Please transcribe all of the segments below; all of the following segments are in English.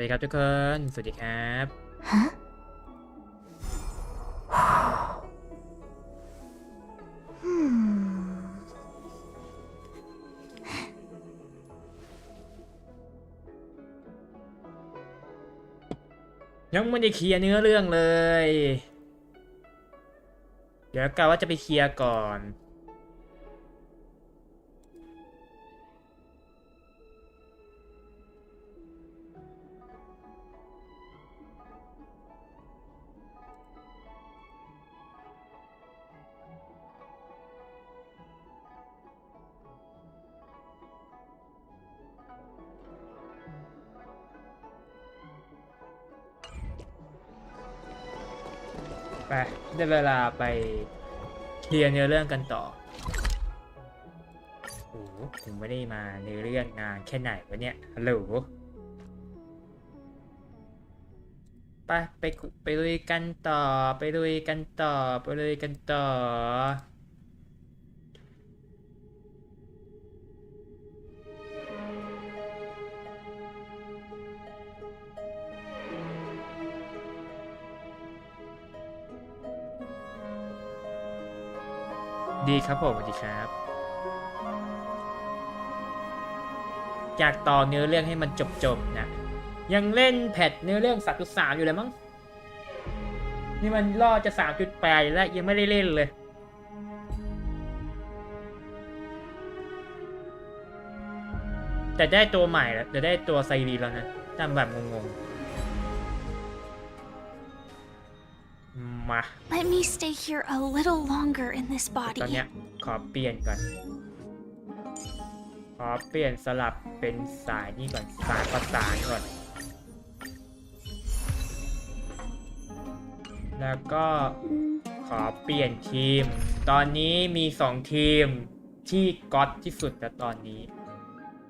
วัสดีครับทุกคนสวัสดีครับฮะยังไม่ได้เคลียร์เนื้อเรื่องเลยเดี๋ยวกะว่าจะไปเคลียร์ก่อนไปได้เวลาไปเคลียร์เนื้อเรื่องกันต่อโอ้โหผมไม่ได้มาเนื้อเรื่องนานแค่ไหนวะเนี่ยฮัลโหลไปลุยกันต่อไปลุยกันต่อไปลุยกันต่อดีครับผมสวัสดีครับอยากต่อเนื้อเรื่องให้มันจบนะยังเล่นแพทเนื้อเรื่อง 3.3 อยู่เลยมั้งนี่มันล่อจะ 3.8 แล้วยังไม่ได้เล่นเลยแต่ได้ตัวใหม่แล้วจะได้ตัวไซรีแล้วนะทำแบบงงๆมา Let me stay here a little longer in this ตอน body เนี้ยขอเปลี่ยนก่อนขอเปลี่ยนสลับเป็นสายนี่ก่อนสายประสานก่อนแล้วก็ขอเปลี่ยนทีมตอนนี้มี2ทีมที่ก๊อตที่สุดแต่ตอนนี้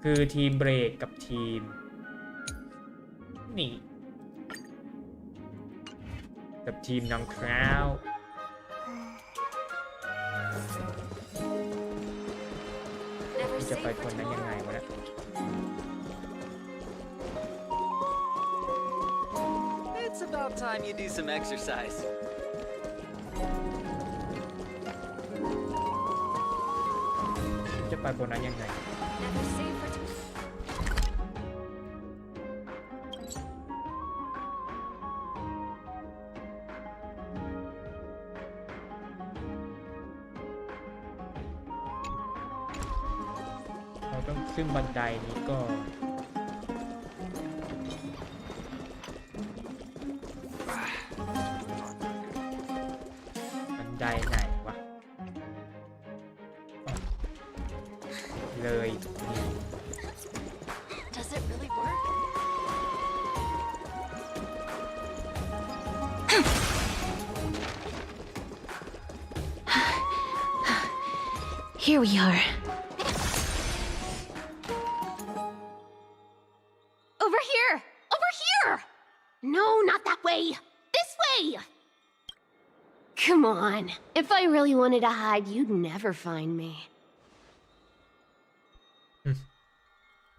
คือทีมเบรกกับทีมนี่กับทีมน้องคราวจะไปคนนั้นยังไงวะเนี่ยIt's about time you do some exercise. จะไปคนนั้นยังไงเราต้องขึ้นบันไดนี้ก็บันไดไหนวะเลย Does it really work? Here we are. Over here! Over here! No, not that way! This way! Come on. If I really wanted to hide, you'd never find me.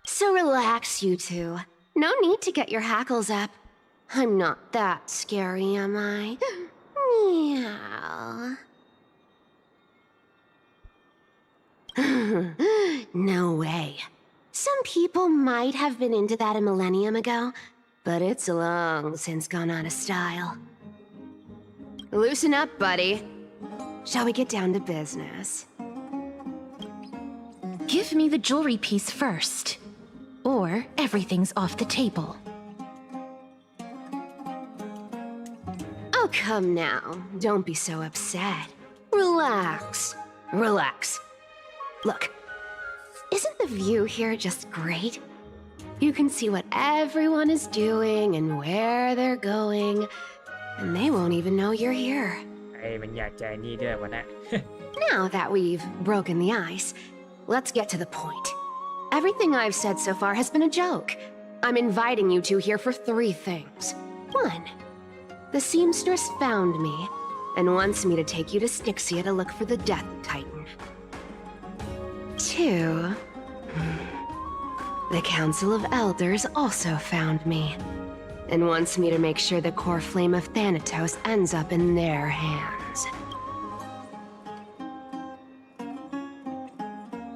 So relax, you two. No need to get your hackles up. I'm not that scary, am I? Meow. No way. Some people might have been into that a millennium ago, but it's long since gone out of style. Loosen up, buddy. Shall we get down to business? Give me the jewelry piece first, or everything's off the table. Oh, come now. Don't be so upset. Relax. Relax. Look, isn't the view here just great? You can see what everyone is doing and where they're going, and they won't even know you're here. ไอ้มันอยากใจนี่ด้วยวะนะ Now that we've broken the ice, let's get to the point. Everything I've said so far has been a joke. I'm inviting you two here for 3 things. 1. The seamstress found me and wants me to take you to Styxia to look for the Death Titan. 2. The Council of Elders also found me and wants me to make sure the core flame of Thanatos ends up in their hands.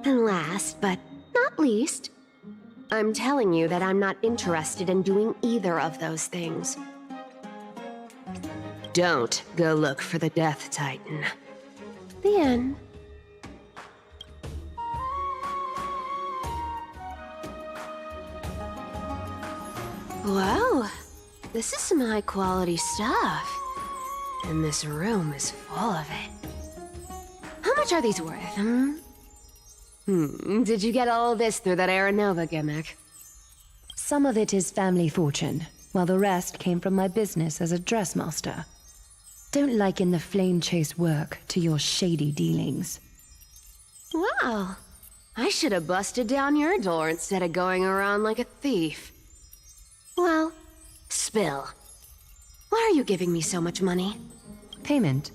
And last, but not least, I'm telling you that I'm not interested in doing either of those things. Don't go look for the Death Titan. The end. Well, this is some high-quality stuff. And this room is full of it. How much are these worth, Did you get all of this through that Aeronova gimmick? Some of it is family fortune, while the rest came from my business as a dressmaster. Don't liken the flame chase work to your shady dealings. Well, I should have busted down your door instead of going around like a thief. Well, spill. Why are you giving me so much money? Payment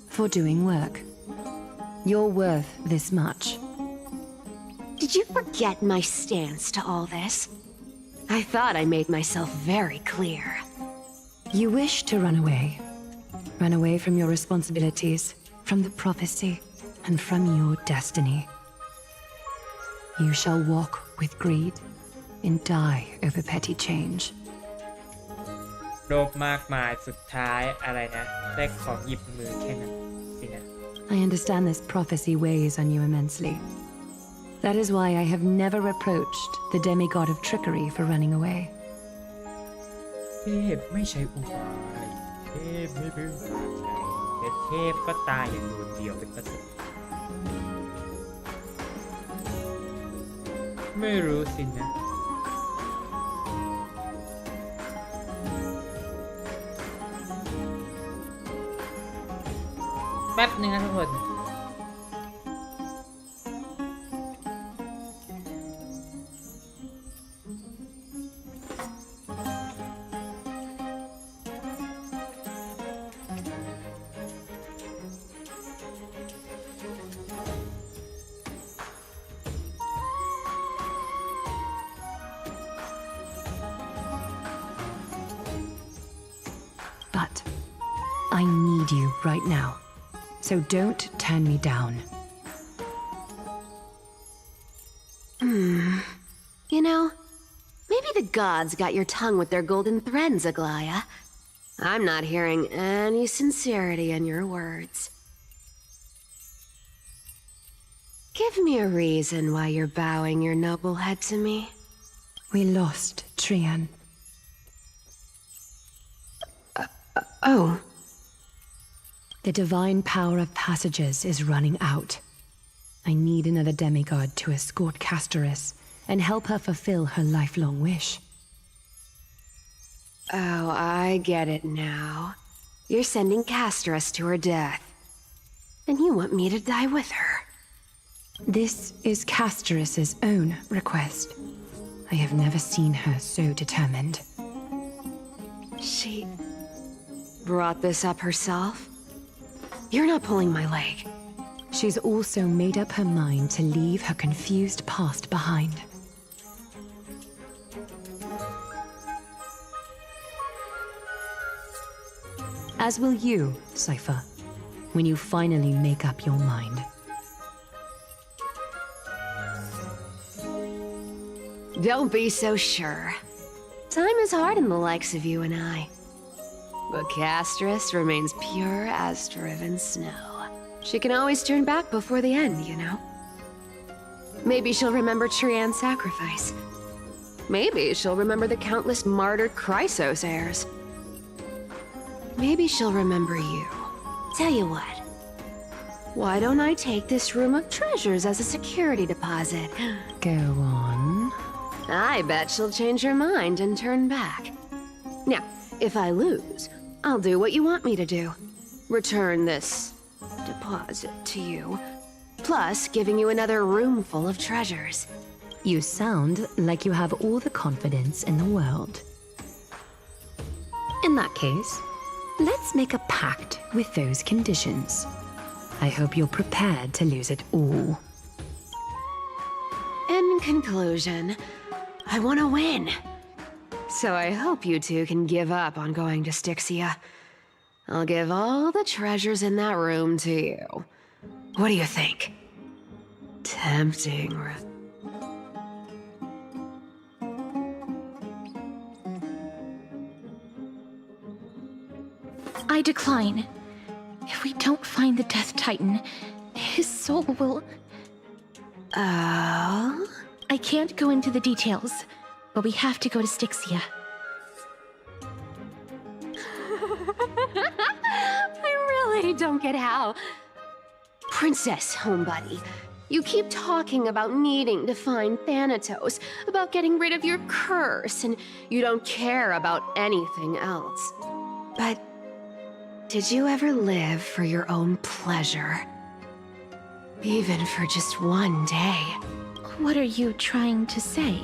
for doing work. You're worth this much. Did you forget my stance to all this? I thought I made myself very clear. You wish to run away. Run away from your responsibilities, from the prophecy, and from your destiny. You shall walk with greed and die over petty change. โลภมากมายสุดท้ายอะไรนะได้ของหยิบมือแค่นั้นสินะ I understand this prophecy weighs on you immensely. That is why I have never reproached the demigod of trickery for running away. เทพไม่ใช่อุบายเทพไม่เป็นอุบายแต่เทพก็ตายอย่างโดดเดี่ยวเป็นประสบไม่รู้สินะแป๊บนึงนะทุกคนBut I need you right now, so don't turn me down. You know, maybe the gods got your tongue with their golden threads, Aglaya. I'm not hearing any sincerity in your words. Give me a reason why you're bowing your noble head to me. We lost Trian. Oh. The divine power of passages is running out. I need another demigod to escort Castoris and help her fulfill her lifelong wish. Oh, I get it now. You're sending Castoris to her death. And you want me to die with her. This is Castoris's own request. I have never seen her so determined. She brought this up herself? You're not pulling my leg. She's also made up her mind to leave her confused past behind. As will you, Cypher, when you finally make up your mind. Don't be so sure. Time is hard in the likes of you and I. But Castoris remains pure as driven snow. She can always turn back before the end, you know? Maybe she'll remember Trian's sacrifice. Maybe she'll remember the countless martyred Chrysos heirs. Maybe she'll remember you. Tell you what. Why don't I take this room of treasures as a security deposit? Go on. I bet she'll change her mind and turn back. Now, if I lose, I'll do what you want me to do. Return this deposit to you, plus giving you another room full of treasures. You sound like you have all the confidence in the world. In that case, let's make a pact with those conditions. I hope you're prepared to lose it all. In conclusion, I want to win. So I hope you two can give up on going to Styxia. I'll give all the treasures in that room to you. What do you think? Tempting, right? I decline. If we don't find the Death Titan, his soul will... Oh? I can't go into the details, but we have to go to Styxia. I really don't get how. Princess, homebuddy, you keep talking about needing to find Thanatos, about getting rid of your curse, and you don't care about anything else. But did you ever live for your own pleasure? Even for just one day? What are you trying to say?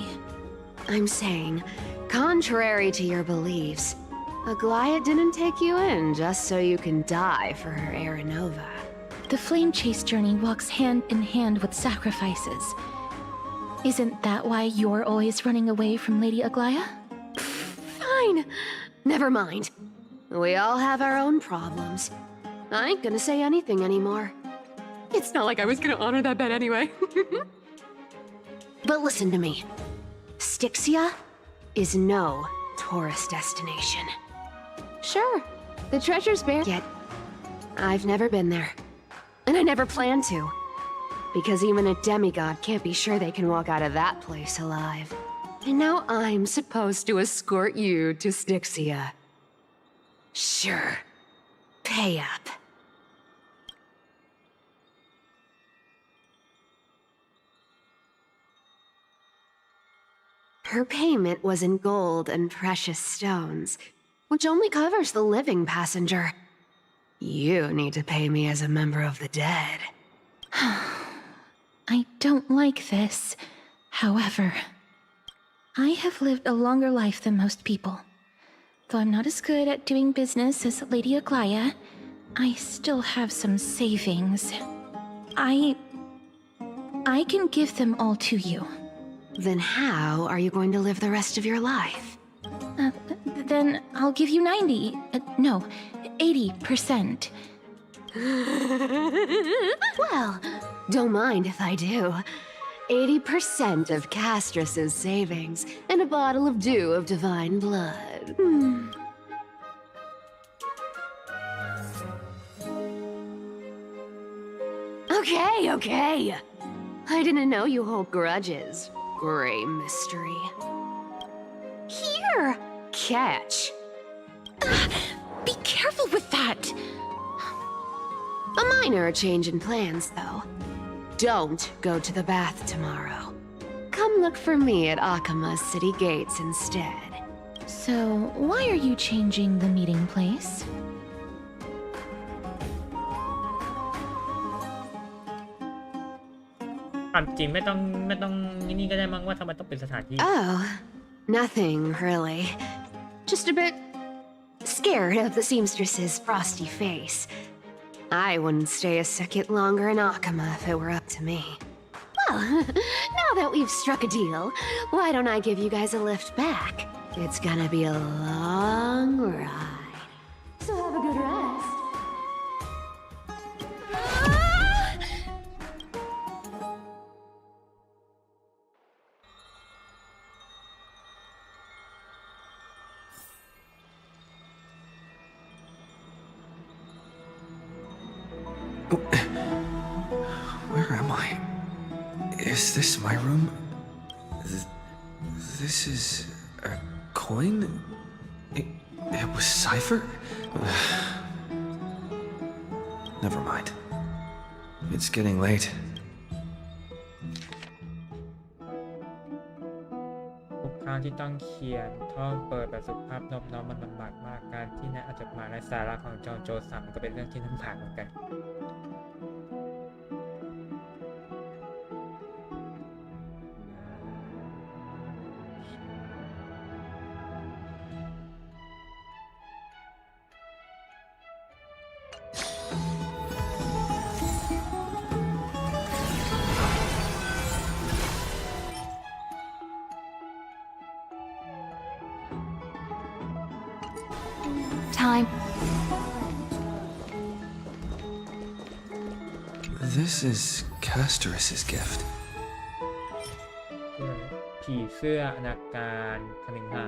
I'm saying, contrary to your beliefs, Aglaia didn't take you in just so you can die for her Aranova. The flame chase journey walks hand in hand with sacrifices. Isn't that why you're always running away from Lady Aglaia? Fine. Never mind. We all have our own problems. I ain't gonna say anything anymore. It's not like I was gonna honor that bet anyway. But listen to me. Styxia is no tourist destination. Sure, the treasure's bare, yet I've never been there. And I never plan to. Because even a demigod can't be sure they can walk out of that place alive. And now I'm supposed to escort you to Styxia. Sure. Pay up. Her payment was in gold and precious stones, which only covers the living passenger. You need to pay me as a member of the dead. I don't like this. However, I have lived a longer life than most people. Though I'm not as good at doing business as Lady Aglaia, I still have some savings. I can give them all to you. Then how are you going to live the rest of your life? Then I'll give you 80%. Well, don't mind if I do. 80% of Castrus's savings and a bottle of dew of divine blood. Okay. I didn't know you hold grudges. Gray mystery. Here! Catch. Be careful with that! A minor change in plans, though. Don't go to the bath tomorrow. Come look for me at Akama's city gates instead. So, why are you changing the meeting place? Oh, nothing really. Just a bit scared of the seamstress's frosty face. I wouldn't stay a second longer in Akama if it were up to me. Well, now that we've struck a deal, why don't I give you guys a lift back? It's gonna be a long ride. So have a good rest. Where am I? Is this my room? This is a coin? It was cipher? Never mind. It's getting late. ทุกครั้งที่ต้องเขียนท่องเปิดแบบสุภาพนอบน้อมมันลำบากมากการที่นายอาจจดหมายและสาระของจอห์นโจสันก็เป็นเรื่องที่ลำบากเหมือนกัน I time. This is Castorus's gift. ผีเสื้ออนาการคณิงหา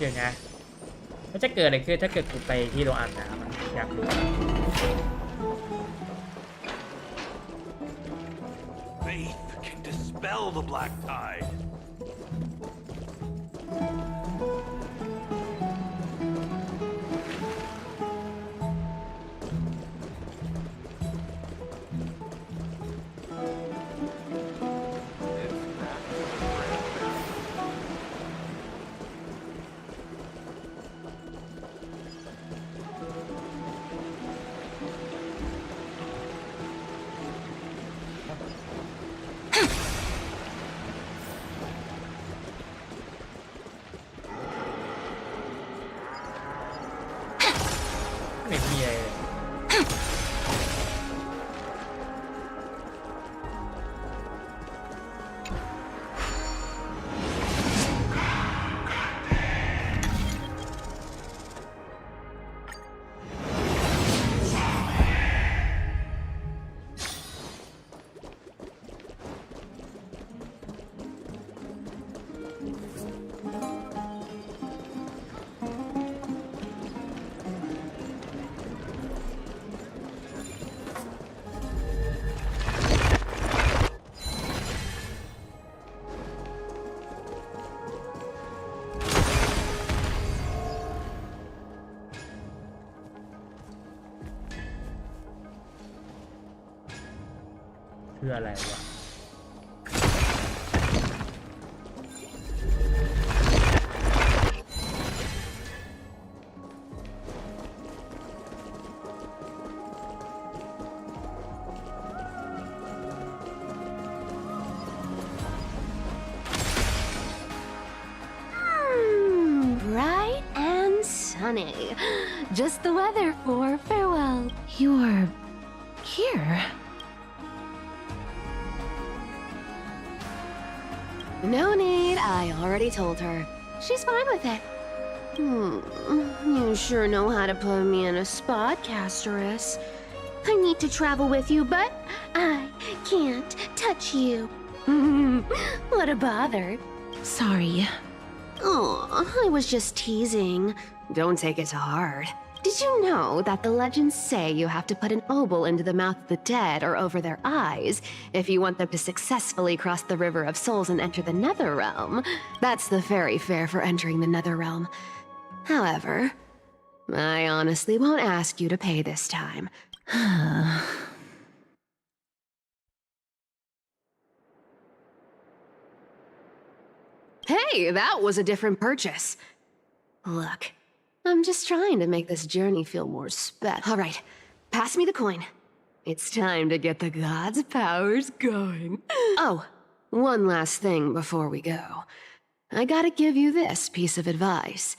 เดี๋ยวนะมันจะเกิดอะไรขึ้นถ้าเกิดกูไปที่โรงอาบน้ำอะอยากรู้ Faith can dispel the black tide.ไม่มีอะไรเลย คืออะไรวะBright and sunny. Just the weather for farewell. You're here. No need, I already told her. She's fine with it. You sure know how to put me in a spot, Castorus. I need to travel with you, but I can't touch you. What a bother. Sorry. Oh, I was just teasing. Don't take it to heart. Did you know that the legends say you have to put an obol into the mouth of the dead or over their eyes if you want them to successfully cross the River of Souls and enter the Nether Realm? That's the fairy fare for entering the Nether Realm. However, I honestly won't ask you to pay this time. Hey, that was a different purchase. Look, I'm just trying to make this journey feel more special. All right, pass me the coin. It's time to get the gods' powers going. Oh, one last thing before we go. I gotta give you this piece of advice,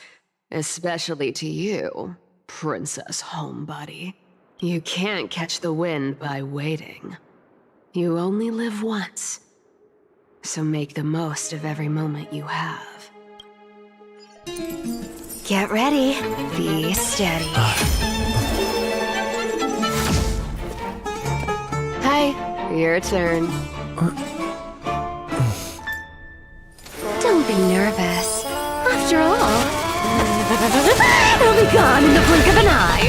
especially to you, Princess Homebody. You can't catch the wind by waiting. You only live once. So make the most of every moment you have. Get ready. Be steady. Hi, your turn. Don't be nervous. After all, it'll be gone in the blink of an eye.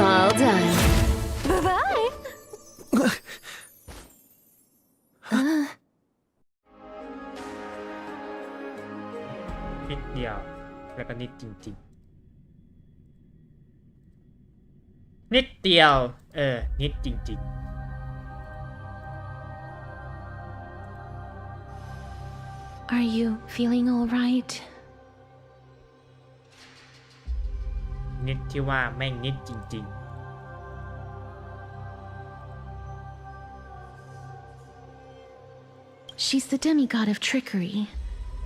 All done. Bye-bye. นิดเดียวแล้วก็นิดจริงๆนิดเดียวนิดจริงๆ Are you feeling all right? นิดที่ว่าแม่งนิดจริงๆ She's the demigod of trickery.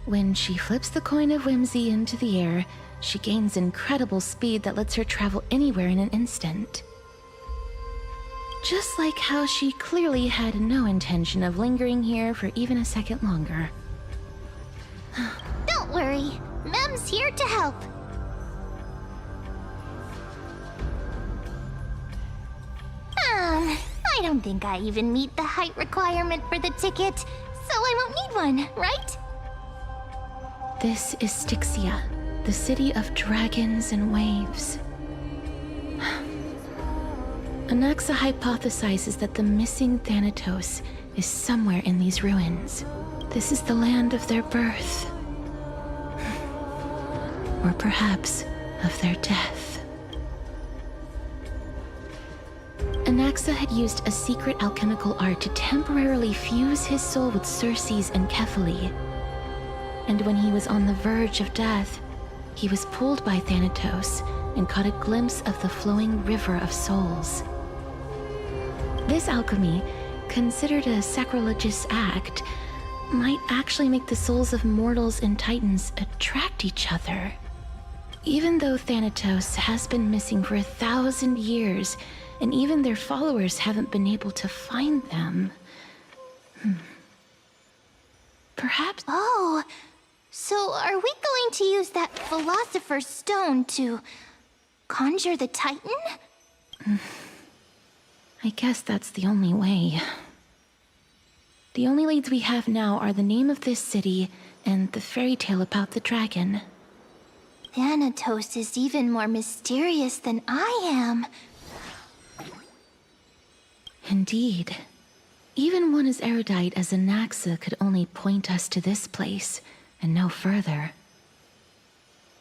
When she flips the coin of whimsy into the air, she gains incredible speed that lets her travel anywhere in an instant. Just like how she clearly had no intention of lingering here for even a second longer. Don't worry, Mem's here to help. I don't think I even meet the height requirement for the ticket, so I won't need one, right? This is Styxia, the city of dragons and waves. Anaxa hypothesizes that the missing Thanatos is somewhere in these ruins. This is the land of their birth. Or perhaps of their death. Anaxa had used a secret alchemical art to temporarily fuse his soul with Circe's and Kephale. And when he was on the verge of death, he was pulled by Thanatos and caught a glimpse of the flowing river of souls. This alchemy, considered a sacrilegious act, might actually make the souls of mortals and titans attract each other. Even though Thanatos has been missing for 1,000 years, and even their followers haven't been able to find them. Perhaps... Oh, so are we going to use that Philosopher's Stone to conjure the Titan? I guess that's the only way. The only leads we have now are the name of this city and the fairy tale about the dragon. Thanatos is even more mysterious than I am. Indeed. Even one as erudite as Anaxa could only point us to this place, and no further.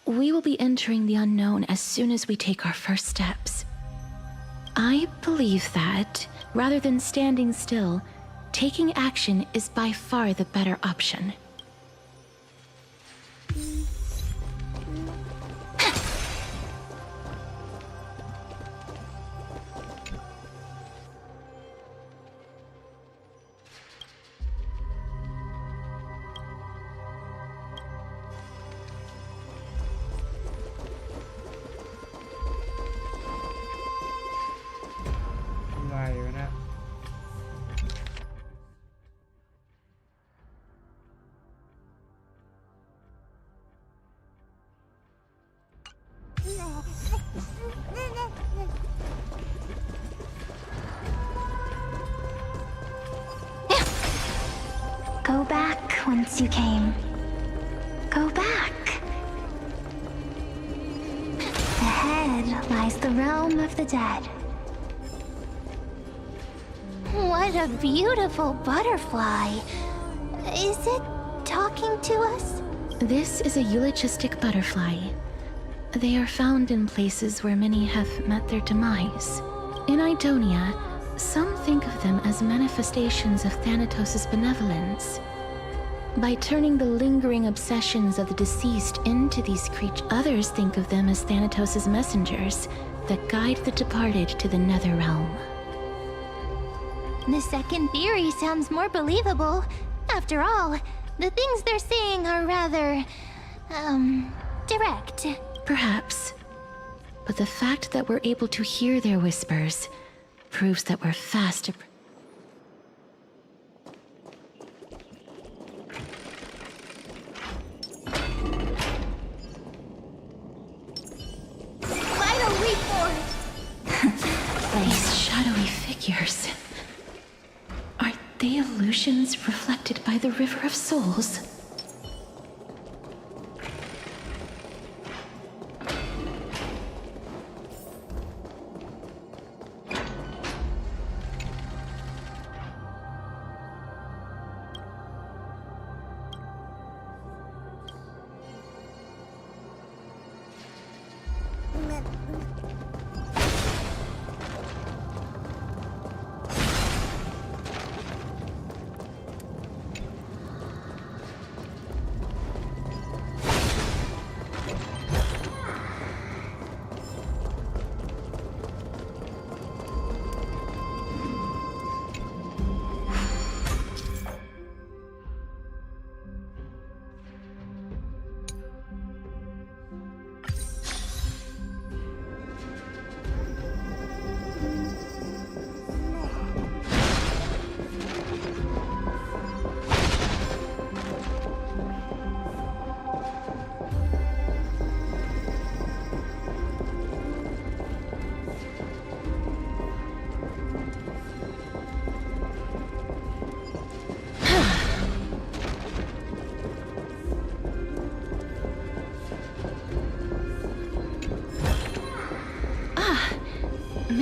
We will be entering the unknown as soon as we take our first steps. I believe that, rather than standing still, taking action is by far the better option. Go back whence you came. Go back. Ahead lies the realm of the dead. What a beautiful butterfly. Is it talking to us? This is a eulogistic butterfly. They are found in places where many have met their demise. In Idonia, some think of them as manifestations of Thanatos' benevolence. By turning the lingering obsessions of the deceased into these creatures, others think of them as Thanatos' messengers that guide the departed to the nether realm. The second theory sounds more believable. After all, the things they're saying are rather, direct. Perhaps. But the fact that we're able to hear their whispers proves that we're fast Vital report! These shadowy figures. Are they illusions reflected by the River of Souls?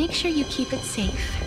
Make sure you keep it safe.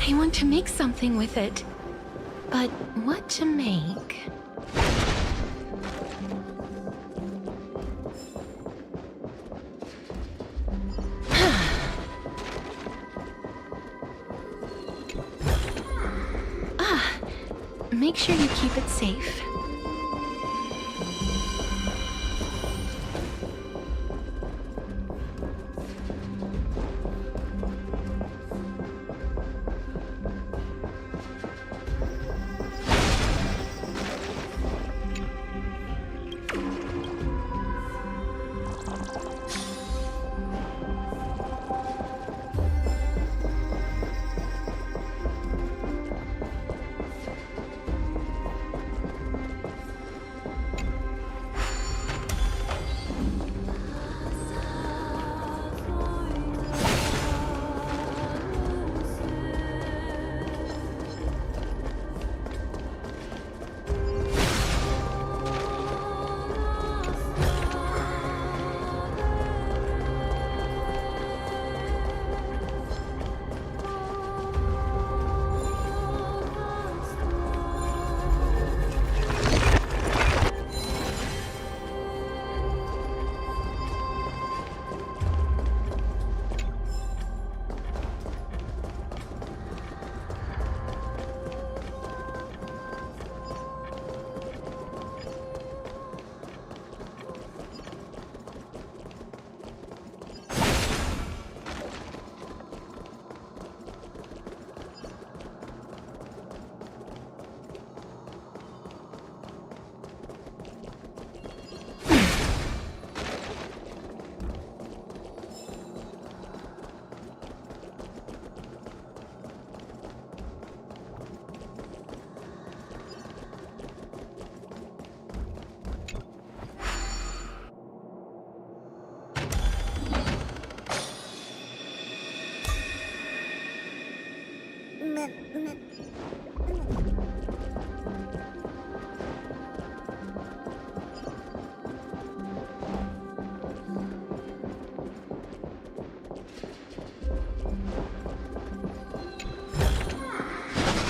I want to make something with it, but what to make? Make sure you keep it safe.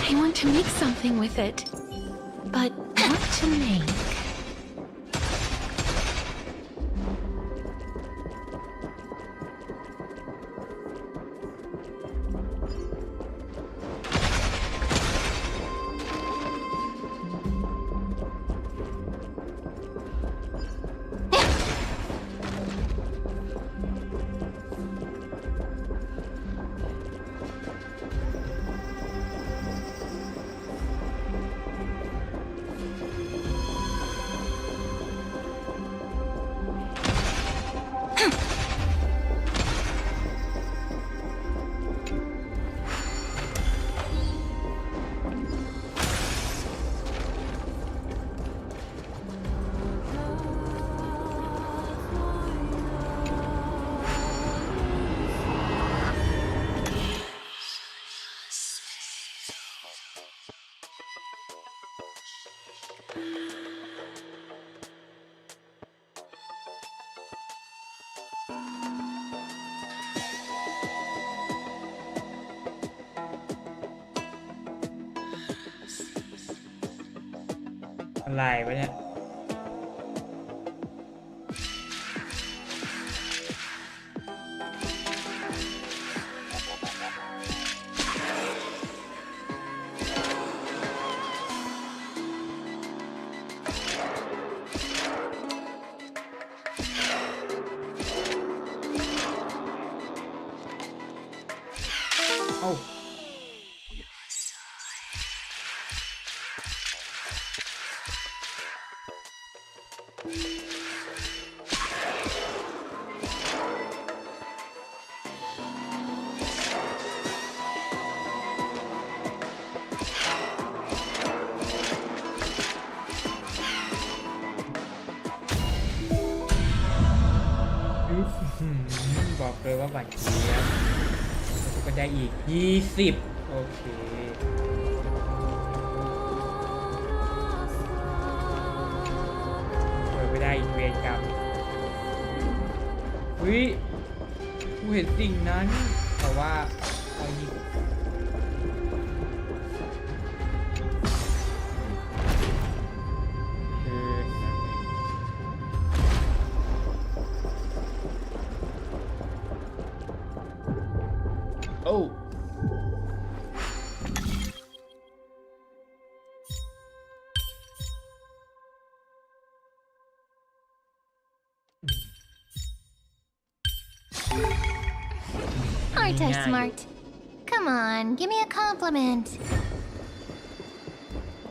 I want to make something with it, but what to make? อะไรวะเนี่ยโอ้บอกเลยว่าหวานเจี๊ยบก็ได้อีก20โอเคเปิดไม่ได้อีกเวรกรรมอุ้ยกูเห็นสิ่งนั้นแต่ว่าไอ้นี่โอ้Aren't I smart? Come on, give me a compliment.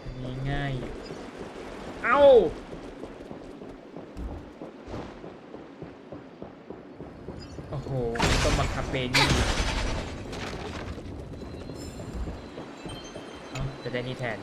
อันนี้ง่ายเอ้าโอ้โหต้องบังคับเบนี่จะได้นี่แทน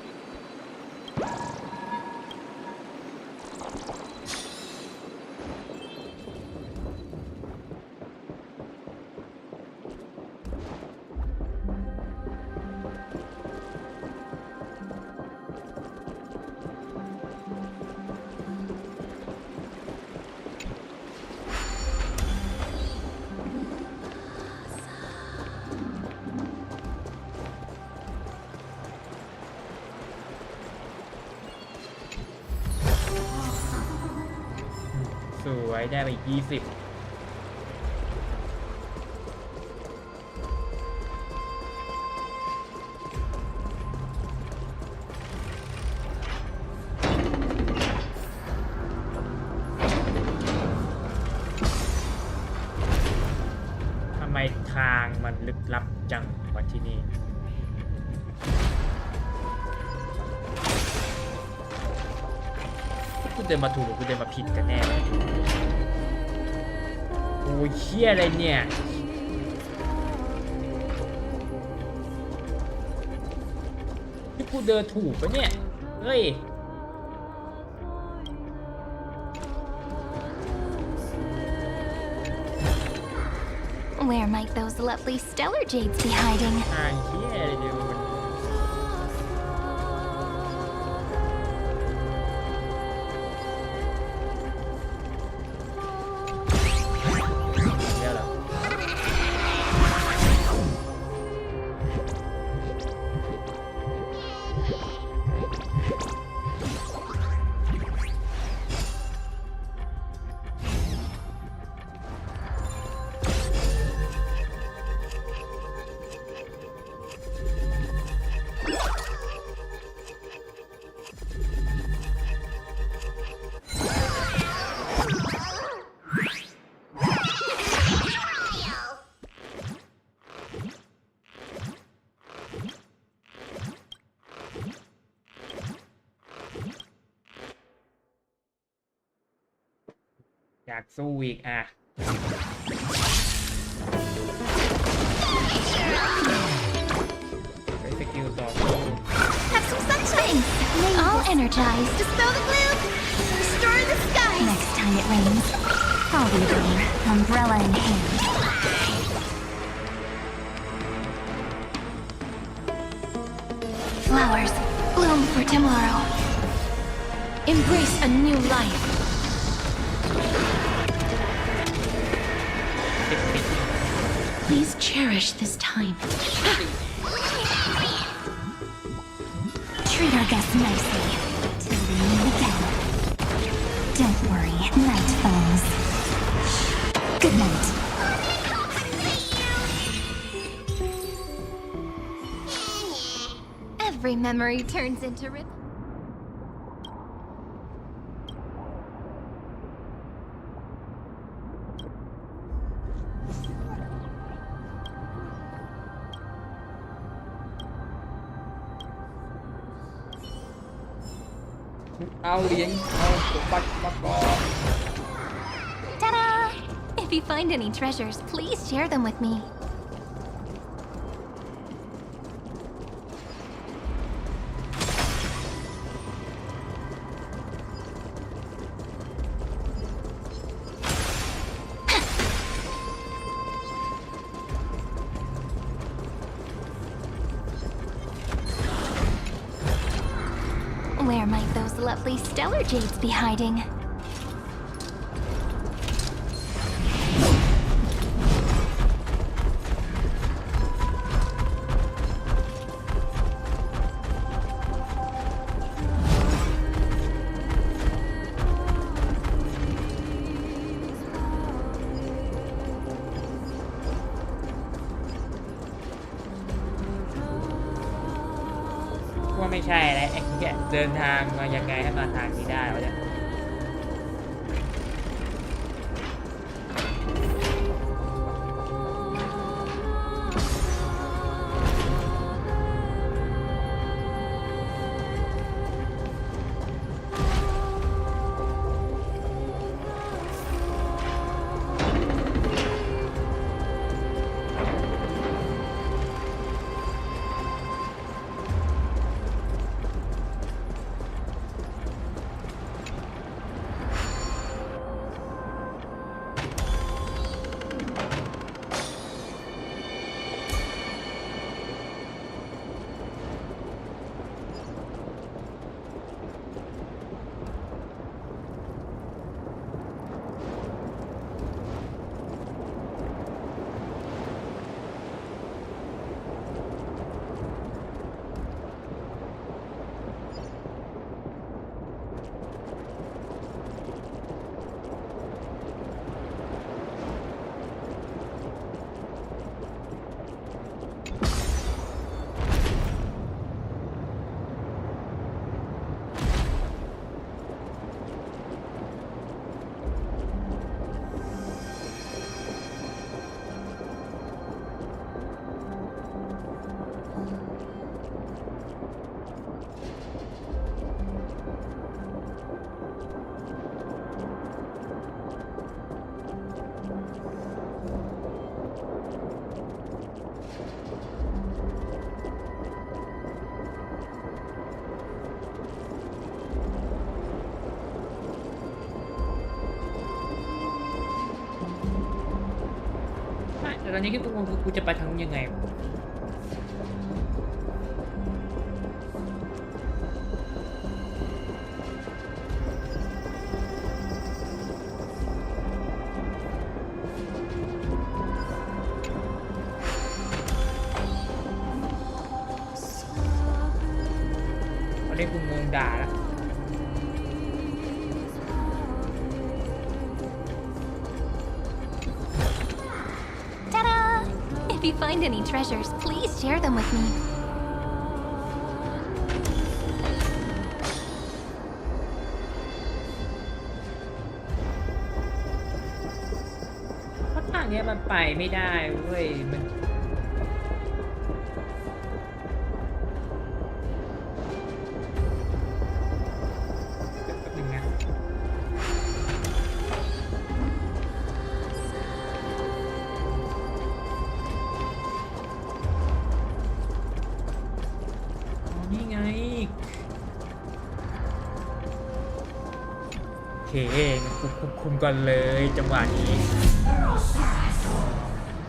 สวยได้ไป20ทำไมทางมันลึกลับจังกว่าที่นี่กูเดินมาถูกหรือกูเดินมาผิดกันแน่โอ้ยเชี่ยอะไรเนี่ยที่กูเดินถูกปะเนี่ยเฮ้ย Where might those lovely stellar jades be hiding? ทางเชี่ยอะไรเดียวมันเดี๋ยวเหรออยากสู้อีกอ่ะไปสกิลต่อสู้ Have some sunshine! All energized. Dispel the gloom! Restore the sky! Next time it rains, I'll be there, umbrella in hand. โ flowers bloom for tomorrow. Embrace a new life. Please cherish this time. Treat our guests nicely till we meet again. Don't worry, night falls. Good night. Every memory turns into rhythm. เอาเหรียญเอาสมบัติมาก่อน Ta-da! If you find any treasures, please share them with me. Where might those lovely stellar jades be hiding?ว่าไม่ใช่แล้วไอ้แกเดินทางมายังไงให้มาทางนี้ได้วะเนี่ยแต่ตอนนี้ที่กูจะไปทางยังไงตอนนี้กูงงด่าแล้วIf you find any treasures, please share them with me. เพราะทางนี้มันไปไม่ได้เว้ยมันโอเคคุมก่อนเลยจังหวะนี้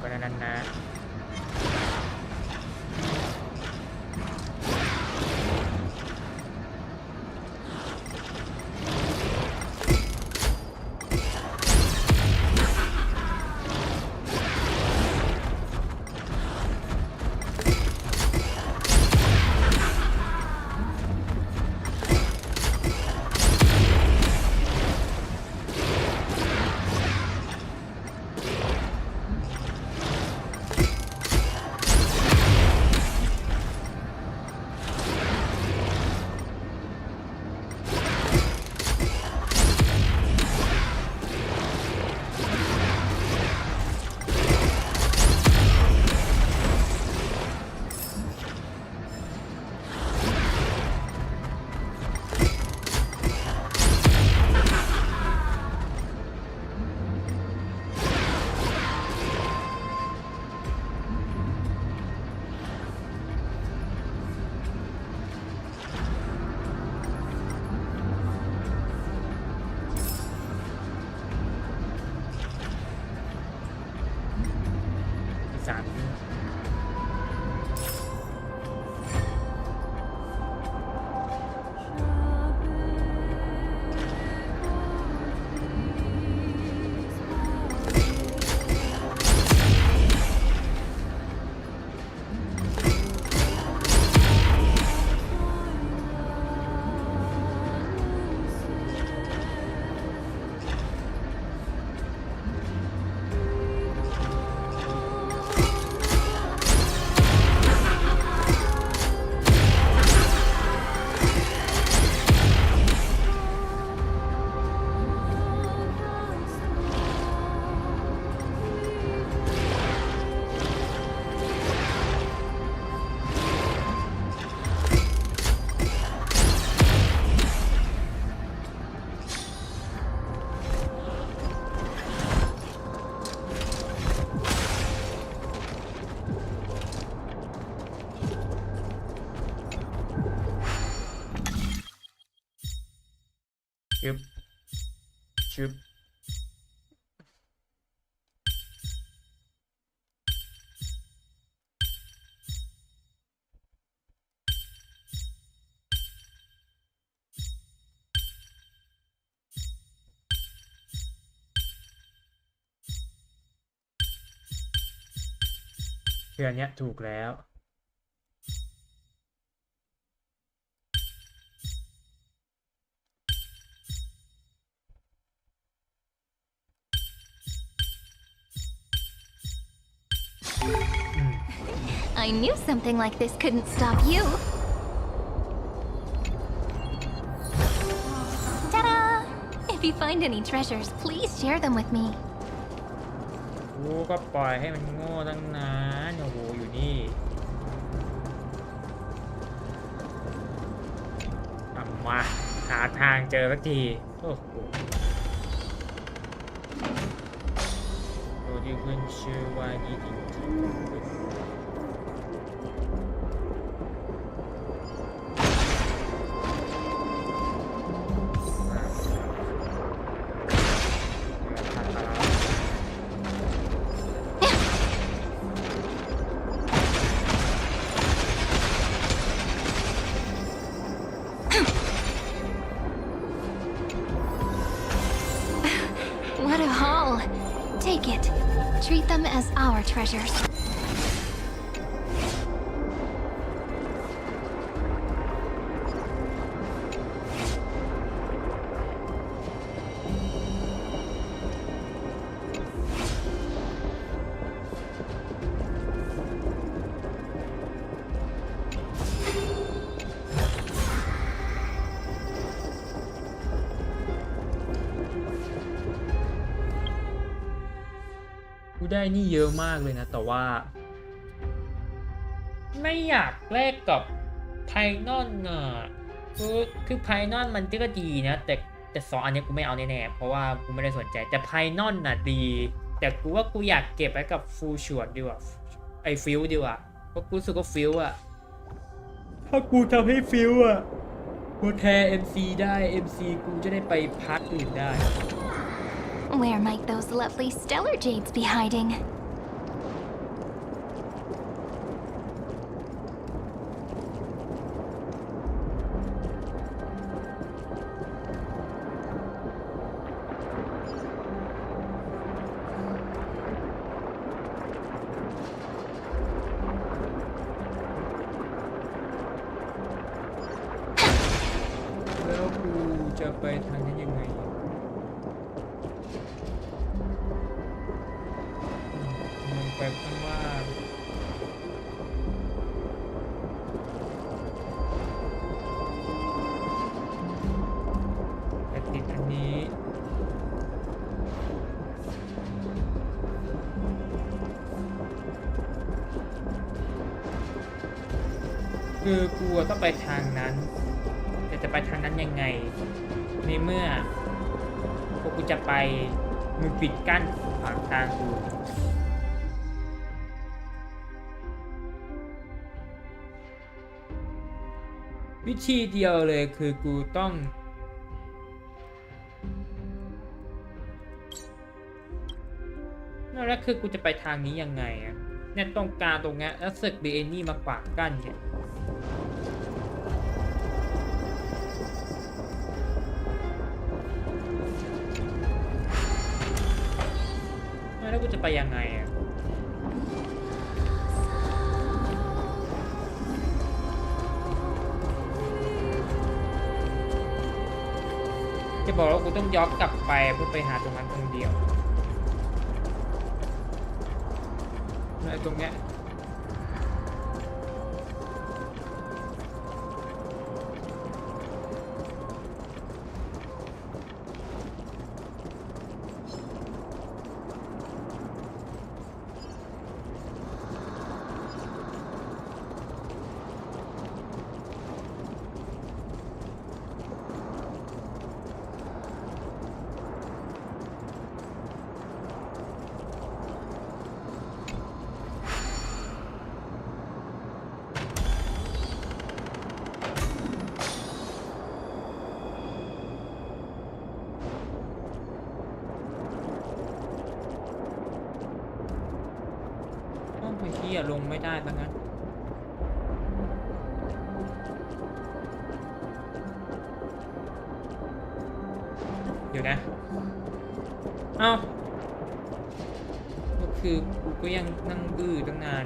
ก็นั้นนะ ชึบชึบคืออันเนี้ยถูกแล้ว I knew something like this couldn't stop you. Ta-da! If you find any treasures, please share them with me. กูก็ปล่อยให้มันโง่ตั้งนานโอ้โหอยู่นี่มาหาทางเจอสักทีโอ้โหตัวที่ขึ้นชื่อว่าดีจริงWhat a haul! Take it. Treat them as our treasures.กูได้นี่เยอะมากเลยนะแต่ว่าไม่อยากแลกกับไพนอนอ่ะคือไพนอนมันก็ดีนะแต่สองอันนี้กูไม่เอาแน่ๆเพราะว่ากูไม่ได้สนใจแต่ไพนอนน่ะดีแต่กูว่ากูอยากเก็บไว้กับฟูชวดดีกว่าไอฟิลดีกว่าเพราะกูรู้สึกว่าฟิลอะถ้ากูทำให้ฟิลอะกูแทน MC ได้ MC กูจะได้ไปพาร์ทอื่นได้ Where might those lovely stellar jades be hiding?แล้วกูจะไปทางนี้ยังไงลงไปข้างล่างแต่ติดอันนี้คือกูต้องไปทางนั้นแต่จะไปทางนั้นยังไงในเมื่อพวกกูจะไปมึงปิดกั้นขวางทางกูวิธีเดียวเลยคือกูต้องนั่นแหละคือกูจะไปทางนี้ยังไงอะเนี่ยตรงกลางตรงเนี้ยแล้วสึกบีเอนี่มาขวางกั้นเนี่ยแล้วกูจะไปยังไงอ่ะจะบอกว่ากูต้องย้อนกลับไปเพื่อไปหาตรงนั้นตรงเดียวไอ้ตรงเนี้ย ยลงไม่ได้ซะงั้นเดี๋ยวนะเอ้าก็คือกูก็ยังนั่งบื้อตั้งนาน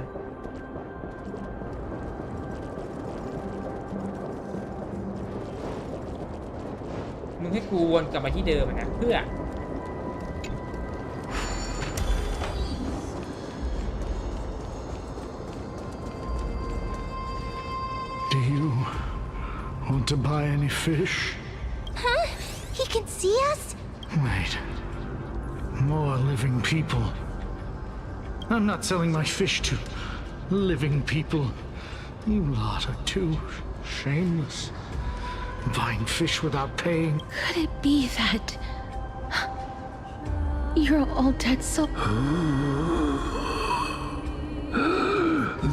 มึงให้กูวนกลับมาที่เดิมนะเพื่อDo you want to buy any fish? Huh? He can see us? Wait. More living people. I'm not selling my fish to living people. You lot are too shameless. Buying fish without paying. Could it be that you're all dead souls?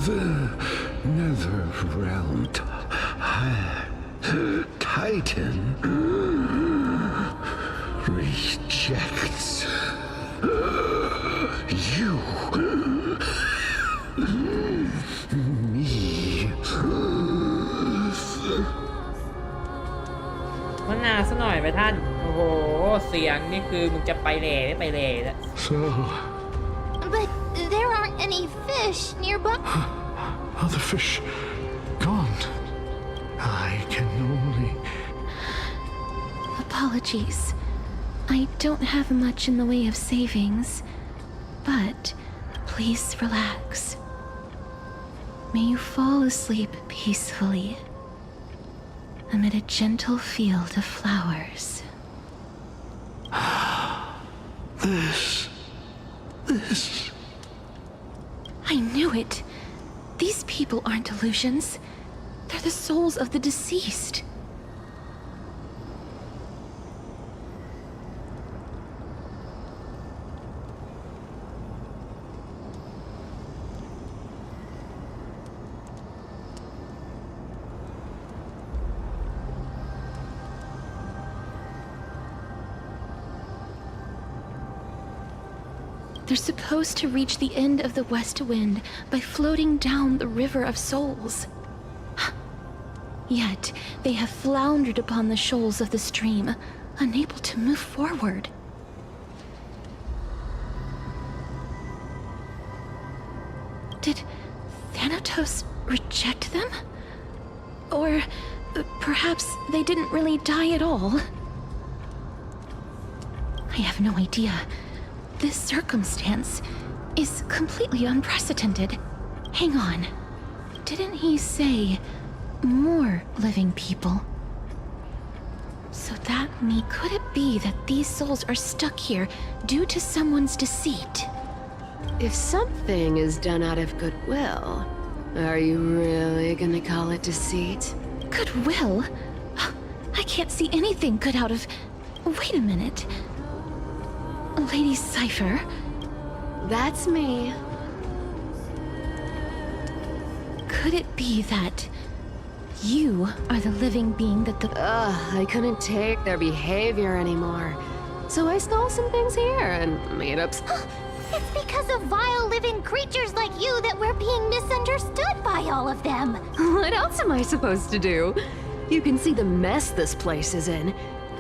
The Nether Realm Titan rejects you. Me. มันนาซะหน่อยไปท่านโอ้โหเสียงนี่คือมึงจะไปแหล่ไม่ไปแหล่แล้ว So, But there aren't any fish nearby. are the fish gone? I can only... Apologies. I don't have much in the way of savings, but please relax. May you fall asleep peacefully amid a gentle field of flowers. This... I knew it. These people aren't illusions. They're the souls of the deceased. They're supposed to reach the end of the west wind by floating down the river of souls. Yet, they have floundered upon the shoals of the stream, unable to move forward. Did Thanatos reject them? Or perhaps they didn't really die at all? I have no idea. This circumstance is completely unprecedented. Hang on. Didn't he say more living people? So that means, could it be that these souls are stuck here due to someone's deceit? If something is done out of goodwill, are you really gonna call it deceit? Goodwill? I can't see anything good out of... Wait a minute. Lady Cypher? That's me. Could it be that you are the living being that the... I couldn't take their behavior anymore. So I stole some things here and made up... It's because of vile living creatures like you that we're being misunderstood by all of them. What else am I supposed to do? You can see the mess this place is in.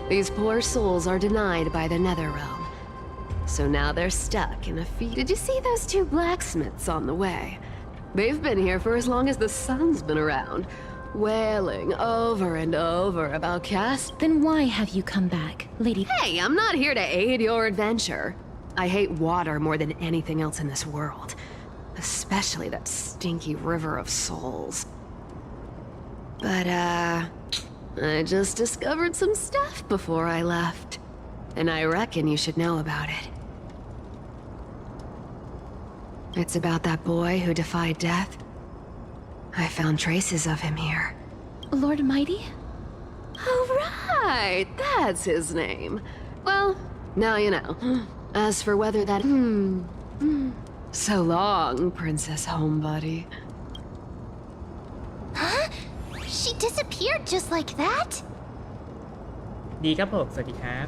These poor souls are denied by the Nether Realm. So now they're stuck in a feat. Did you see those two blacksmiths on the way? They've been here for as long as the sun's been around, wailing over and over about cast. Then why have you come back, Lady... Hey, I'm not here to aid your adventure. I hate water more than anything else in this world. Especially that stinky river of souls. But, I just discovered some stuff before I left. And I reckon you should know about it. It's about that boy who defied death. I found traces of him here. Lord Mighty? Oh, right! That's his name. Well, now you know. As for whether that... So long, Princess Homebody. Huh? She disappeared just like that? ดีครับผมสวัสดีครับ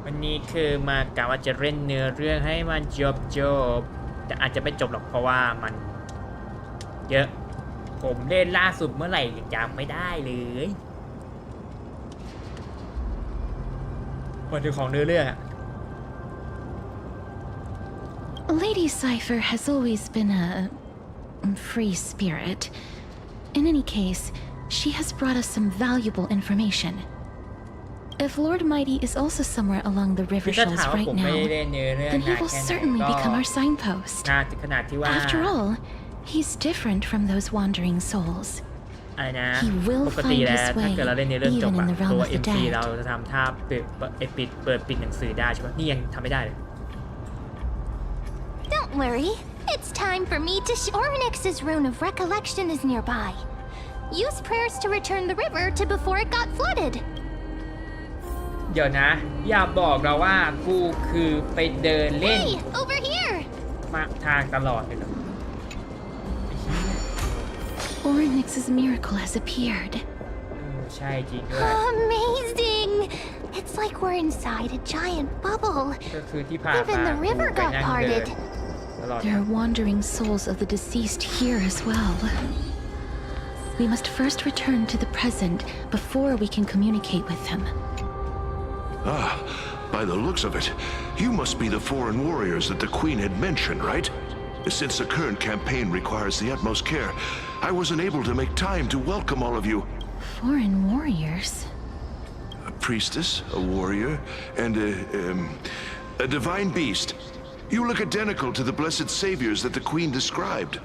วันนี้คือมากะว่าจะเล่นเนื้อเรื่องให้มันจบ แต่อาจจะไม่จบหรอกเพราะว่ามันเยอะผมเล่นล่าสุดเมื่อไหร่ยังจำไม่ได้เลยมันคือของเนื้อเรื่องอะ Lady Cypher has always been a free spirit. In any case, she has brought us some valuable information. If Lord Mighty is also somewhere along the river คือถ้า shoals ถามว่า right ผมไม่ now, ได้เล่นเนื้อเรื่อง then he นาน will แค่ไหน certainly ก็ become our signpost. น่าจะขนาดที่ว่า After all, he's different from those wandering souls. อะไรนะ He will ปกติ find แล้ว his ถ้า way เกิดเราเล่นในเรื่องจบ even อะ in the realm ตัว of the MC dead. เราจะทำท่าเปิดปิดหนังสือได้ใช่ปะนี่ยังทำไม่ได้เลย Don't worry. It's time for me to Ornix's rune of recollection is nearby. Use prayers to return the river to before it got flooded. เดี๋ยวนะ อย่าบอกเราว่ากูคือไปเดินเล่น Hey, over here. มาทางตลอดเลยเหรอ Ornix's miracle has appeared. ใช่จริงด้วย Amazing. It's like we're inside a giant bubble. ก็คือที่ผ่าน Even มา the กู river ไป got นั่งเดิน parted. ตลอด There are wandering souls of the deceased here as well. We must first return to the present before we can communicate with them. Ah, by the looks of it, you must be the foreign warriors that the Queen had mentioned, right? Since the current campaign requires the utmost care, I wasn't able to make time to welcome all of you. Foreign warriors? A priestess, a warrior, and a divine beast. You look identical to the blessed saviors that the Queen described.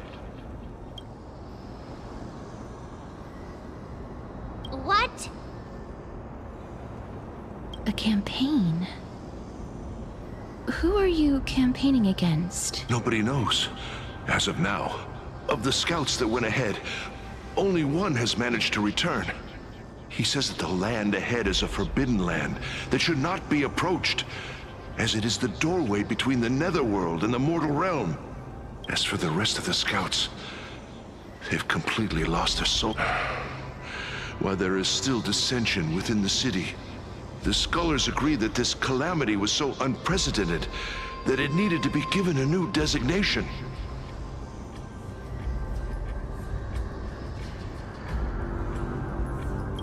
What? A campaign? Who are you campaigning against? Nobody knows, as of now. Of the scouts that went ahead, only one has managed to return. He says that the land ahead is a forbidden land that should not be approached, as it is the doorway between the netherworld and the mortal realm. As for the rest of the scouts, they've completely lost their soul. While there is still dissension within the city, the scholars agree that this calamity was so unprecedented that it needed to be given a new designation.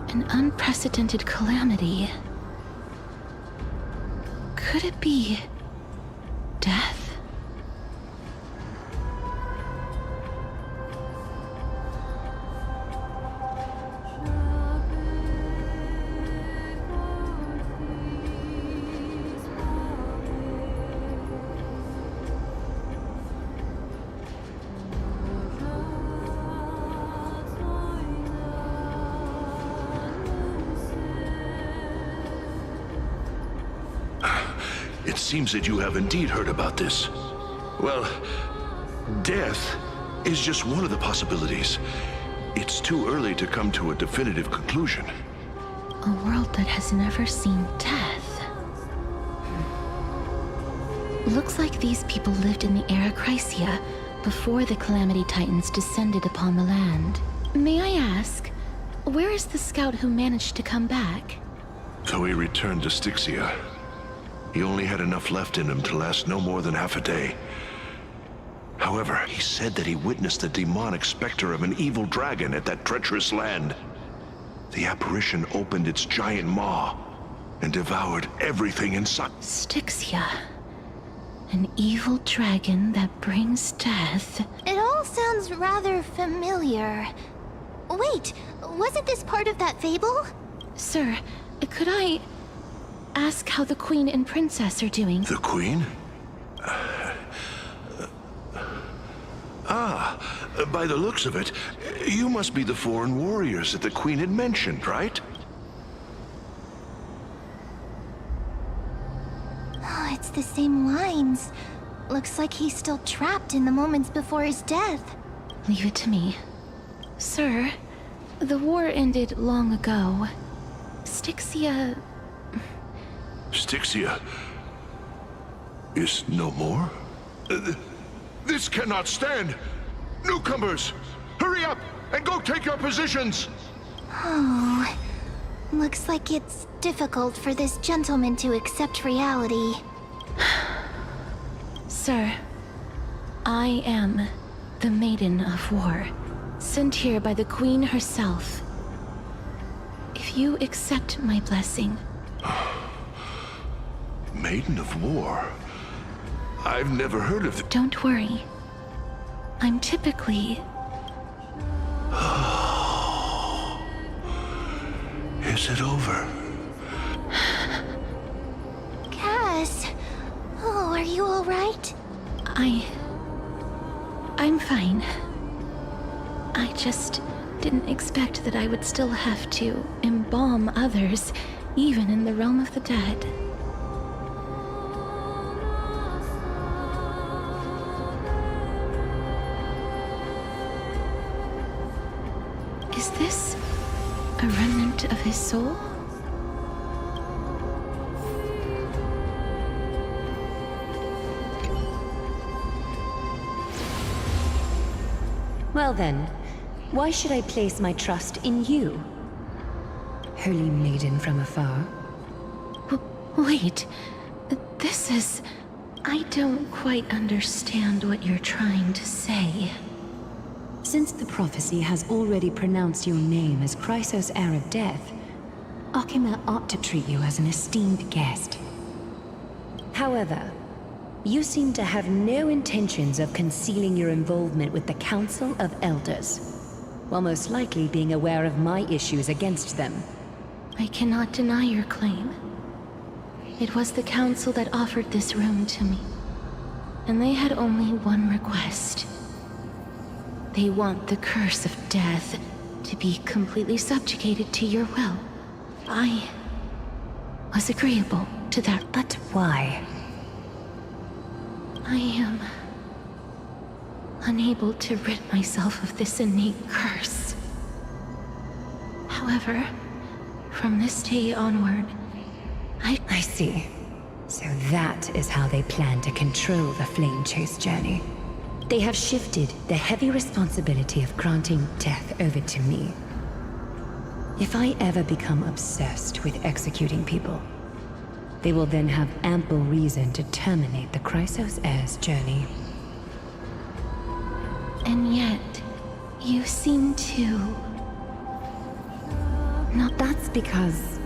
An unprecedented calamity. Could it be death? It seems that you have indeed heard about this. Well, death is just one of the possibilities. It's too early to come to a definitive conclusion. A world that has never seen death. Looks like these people lived in the era Chrysia before the Calamity Titans descended upon the land. May I ask, where is the scout who managed to come back? So he returned to Styxia. He only had enough left in him to last no more than half a day. However, he said that he witnessed the demonic specter of an evil dragon at that treacherous land. The apparition opened its giant maw and devoured everything in sight. Styxia. An evil dragon that brings death. It all sounds rather familiar. Wait, wasn't this part of that fable? Sir, could I ask how the Queen and Princess are doing? The Queen? By the looks of it, you must be the foreign warriors that the Queen had mentioned, right? Oh, it's the same lines. Looks like he's still trapped in the moments before his death. Leave it to me. Sir, the war ended long ago. Styxia... Styxia is no more? This cannot stand! Newcomers, hurry up and go take your positions! Oh, looks like it's difficult for this gentleman to accept reality. Sir, I am the Maiden of War, sent here by the Queen herself. If you accept my blessing... Maiden of War? I've never heard of it. Don't worry. I'm typically... Is it over? Cass. Oh, are you all right? I'm fine. I just didn't expect that I would still have to embalm others, even in the realm of the dead. Is this a remnant of his soul? Well then, why should I place my trust in you? Holy maiden from afar. Wait, this is... I don't quite understand what you're trying to say. Since the prophecy has already pronounced your name as Chrysos' heir of death, R.E.P.O. ought to treat you as an esteemed guest. However, you seem to have no intentions of concealing your involvement with the Council of Elders, while most likely being aware of my issues against them. I cannot deny your claim. It was the Council that offered this room to me, and they had only one request. They want the curse of death to be completely subjugated to your will. I was agreeable to that. But why? I am unable to rid myself of this innate curse. However, from this day onward, I see. So that is how they plan to control the Flame Chase journey. They have shifted the heavy responsibility of granting death over to me. If I ever become obsessed with executing people, they will then have ample reason to terminate the Chrysos heir's journey. And yet, you seem to... Not that's because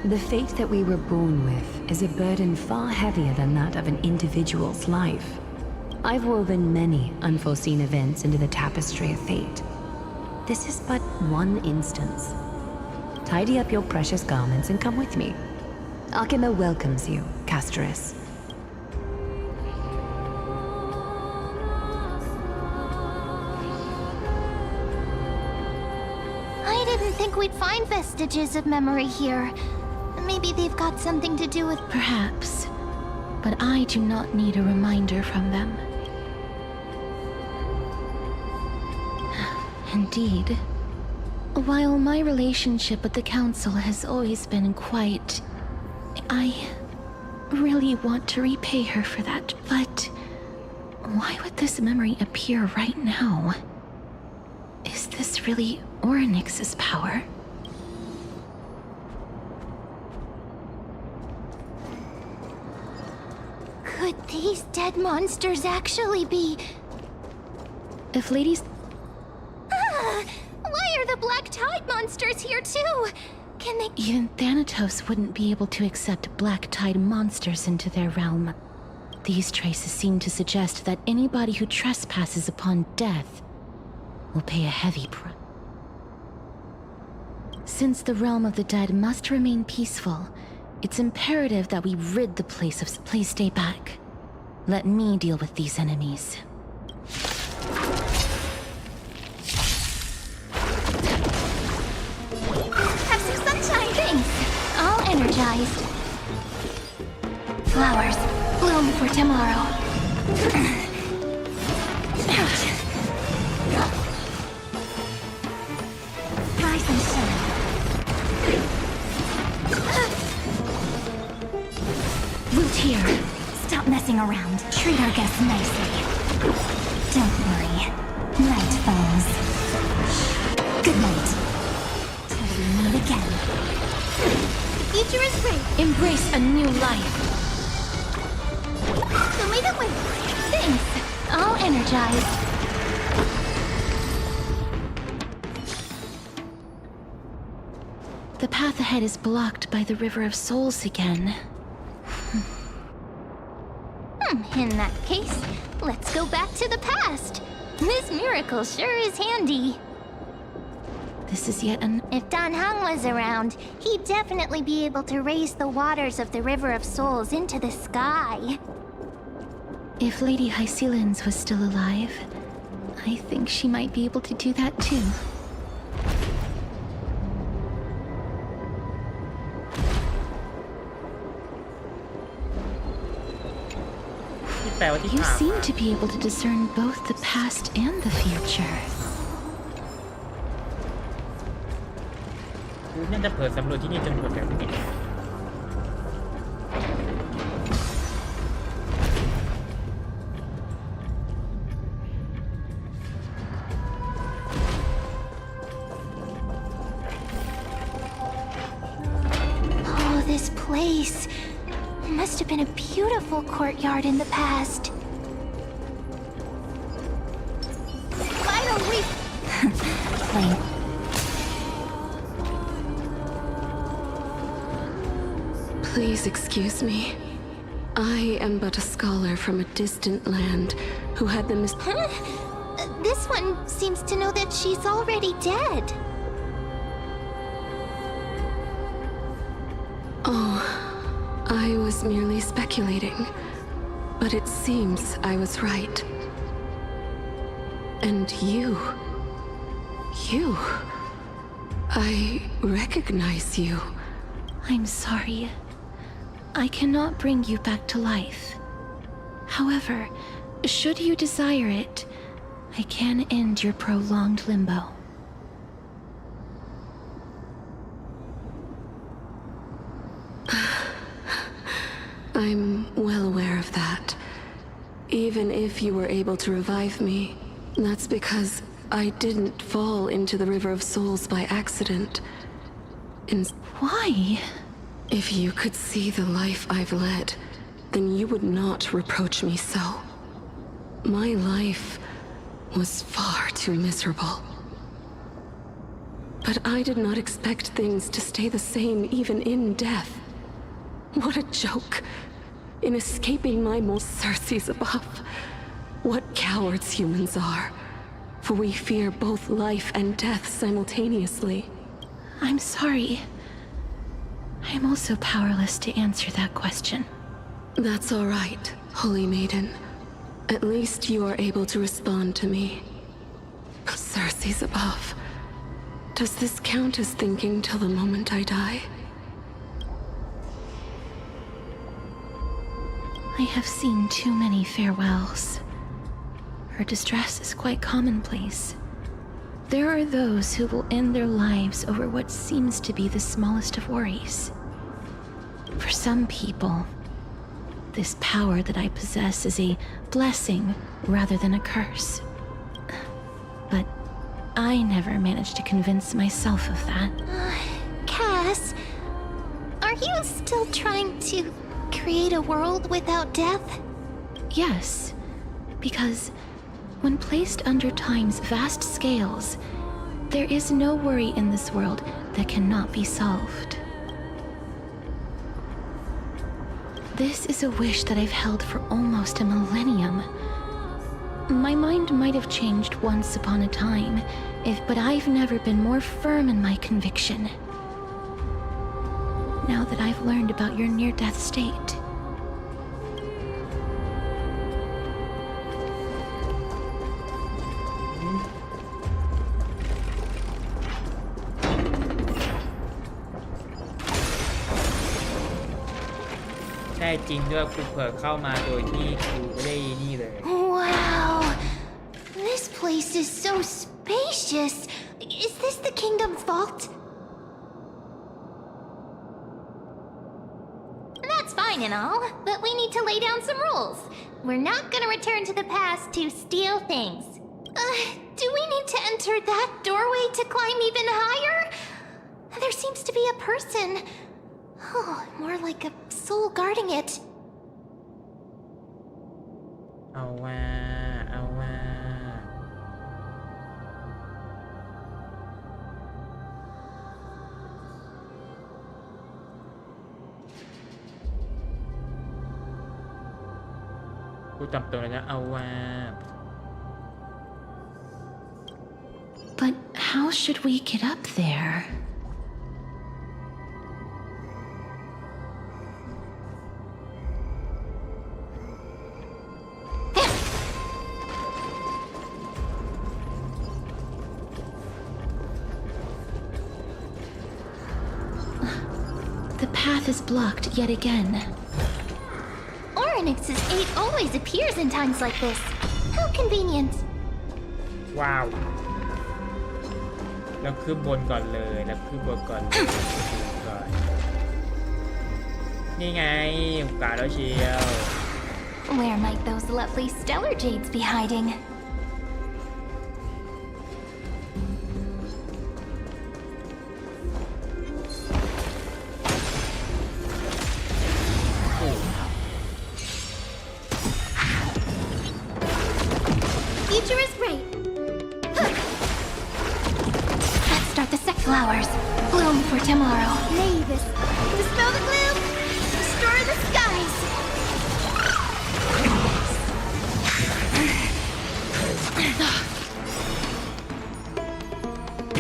the fate that we were born with is a burden far heavier than that of an individual's life. I've woven many unforeseen events into the tapestry of fate. This is but one instance. Tidy up your precious garments and come with me. R.E.P.O. welcomes you, Castoris. I didn't think we'd find vestiges of memory here. Maybe they've got something to do with... Perhaps. But I do not need a reminder from them. Indeed. While my relationship with the Council has always been quite... I really want to repay her for that, but... Why would this memory appear right now? Is this really Orynyx's power? Could these dead monsters actually be... If ladies... Why are the Black Tide monsters here too? Can they... Even Thanatos wouldn't be able to accept Black Tide monsters into their realm. These traces seem to suggest that anybody who trespasses upon death will pay a heavy price. Since the realm of the dead must remain peaceful, it's imperative that we rid the place of... Please stay back. Let me deal with these enemies. Have some sunshine! Thanks! All energized. Flowers, bloom for tomorrow. Ouch. Rise and shine. Root here. Stop messing around. Treat our guests nicely. Don't worry. Night falls. Good night. Till we meet again. The future is great. Embrace a new life. Show me the way. Thanks. all energized. The path ahead is blocked by the River of Souls again. In that case, let's go back to the past. This miracle sure is handy. This is yet If Dan Heng was around, he'd definitely be able to raise the waters of the River of Souls into the sky. If Lady Hycelens was still alive, I think she might be able to do that too. ที่แปลว่าที่ You ถาม seem to be able to discern both the past and the future. กูน่าจะเปิดสำรวจที่นี่จนหมดแล้วนี่ Oh, this place. Must have been a beautiful courtyard in the past. Finally! Wait. Please excuse me. I am but a scholar from a distant land who had the Huh? This one seems to know that she's already dead. Oh, I was merely speculating, but it seems I was right. And you, I recognize you. I'm sorry. I cannot bring you back to life. However, should you desire it, I can end your prolonged limbo. I'm well aware of that. Even if you were able to revive me, that's because I didn't fall into the River of Souls by accident. Why? If you could see the life I've led, then you would not reproach me so. My life was far too miserable. But I did not expect things to stay the same even in death. What a joke. In escaping my most Circes above. What cowards humans are. For we fear both life and death simultaneously. I'm sorry. I'm also powerless to answer that question. That's all right, Holy Maiden. At least you are able to respond to me. Circes above. Does this count as thinking till the moment I die? I have seen too many farewells. Her distress is quite commonplace. There are those who will end their lives over what seems to be the smallest of worries. For some people, this power that I possess is a blessing rather than a curse. But I never managed to convince myself of that. Cass, are you still trying to create a world without death? Yes, because when placed under time's vast scales, there is no worry in this world that cannot be solved. This is a wish that I've held for almost a millennium. My mind might have changed once upon a time, but I've never been more firm in my conviction. Now that I've learned about your near-death state.ใช่จริงด้วยกูเผลอเข้ามาโดยที่กูไม่ได้นี่เลย Wow! This place is so spacious! Is this the kingdom's vault? That's fine and all, but we need to lay down some rules. We're not gonna return to the past to steal things. Do we need to enter that doorway to climb even higher? There seems to be a person. Oh, more like a soul guarding it. เอาว่า พูดตามตรงเลยนะเอาว่า But how should we get up there? The path is blocked yet again. Oryx's 8 always appears in times like this. How convenient. ว้าวแล้วขึ้นบนก่อนเลยแล้วขึ้นบนก่อนเลยก่อนนี่ไงกาแล้วเชียว Where might those lovely stellar jades be hiding? Future is bright. Let's start the sect flowers. Bloom for tomorrow. Mavis, dispel the gloom. Restore the skies.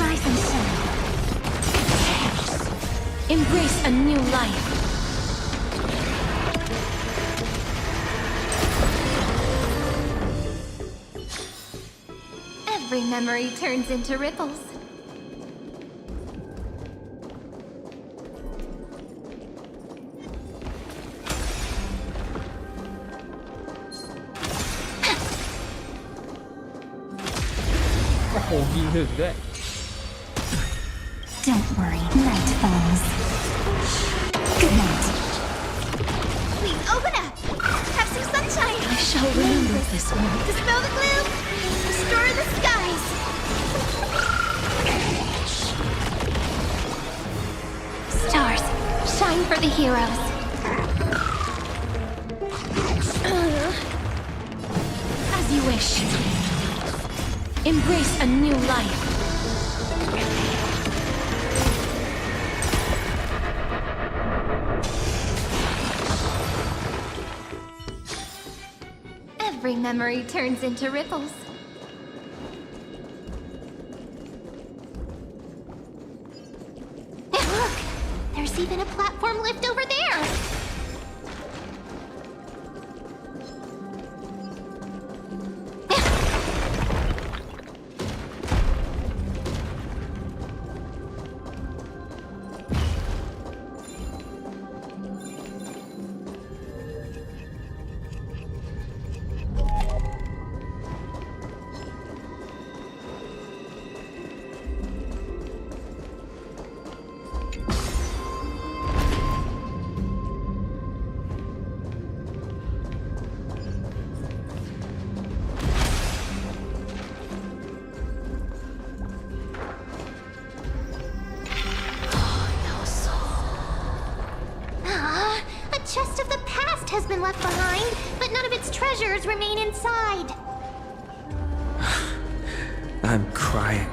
Rise and shine. Embrace a new life. Every memory turns into ripples. Oh, ยิงถึงด้วย Don't worry, night falls. Good night. Please open up. Have some sunshine. I shall remember this one. Dispel the gloom. Restore the skies. Stars, shine for the heroes. As you wish. Embrace a new life. Every memory turns into ripples. Look! There's even a platform lift over there! A chest of the past has been left behind, but none of its treasures remain inside. I'm crying.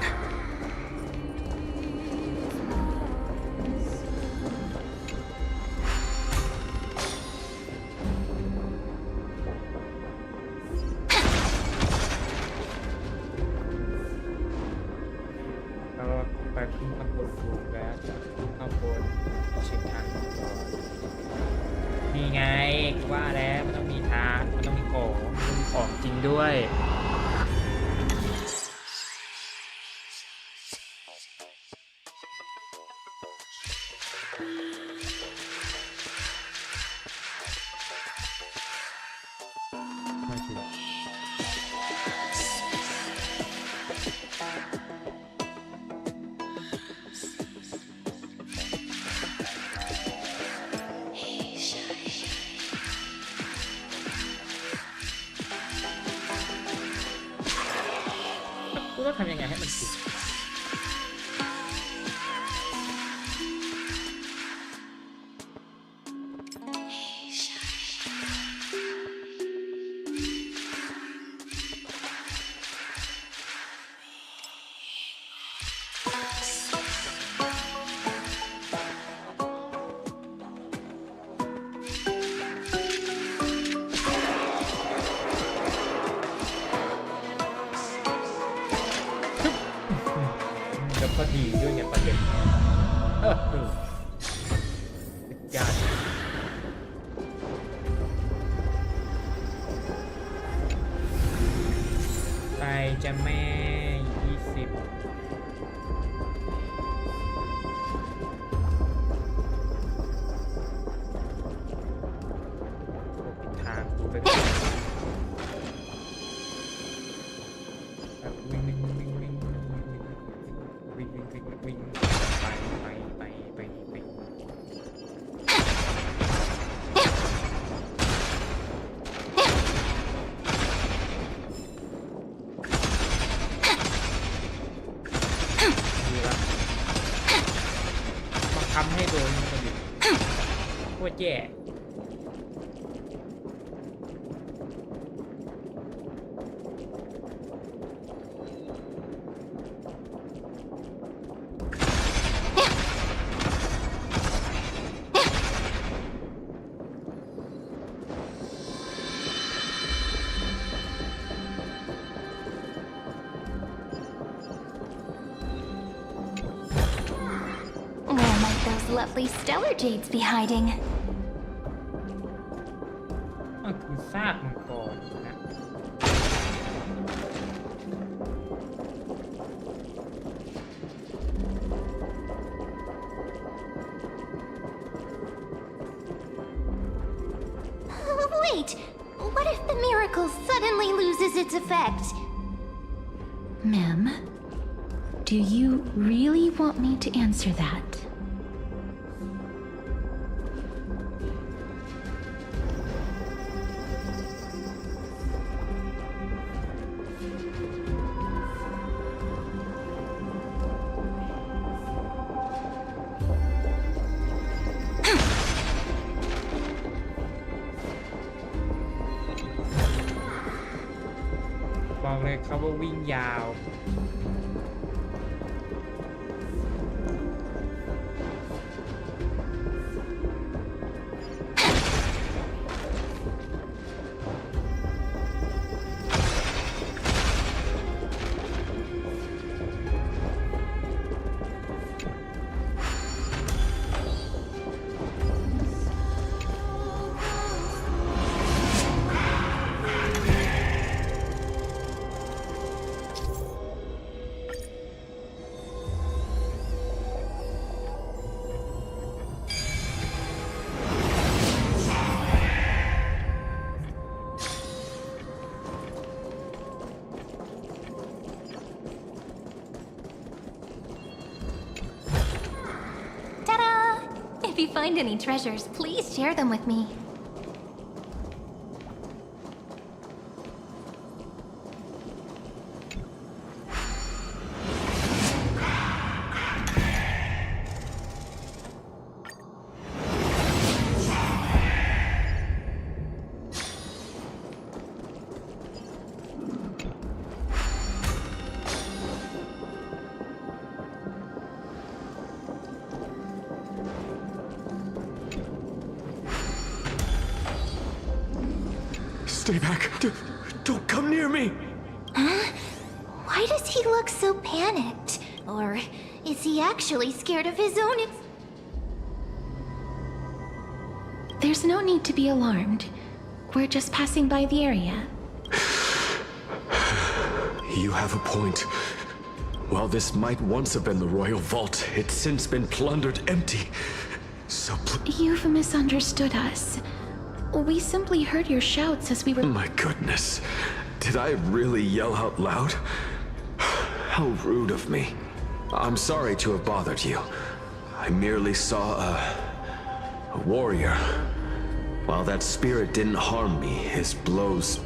กูต้องทำยังไงให้มันติด Rise ทำให้โดนคนอื่นโคตรแย่ Where might those lovely stellar jades be hiding? มันคือซากมังกรนะ Wait! What if the miracle suddenly loses its effect? Ma'am, do you really want me to answer that? .บอกเลยเขาว่าวิ่งยาว Ta-da! If you find any treasures, please share them with me. Stay back. Don't come near me. Why does he look so panicked? Or is he actually scared of his own There's no need to be alarmed. We're just passing by the area. You have a point. While this might once have been the royal vault, it's since been plundered empty. So You've misunderstood us. We simply heard your shouts as we were— My goodness. Did I really yell out loud? How rude of me. I'm sorry to have bothered you. I merely saw a warrior. While that spirit didn't harm me, his blows—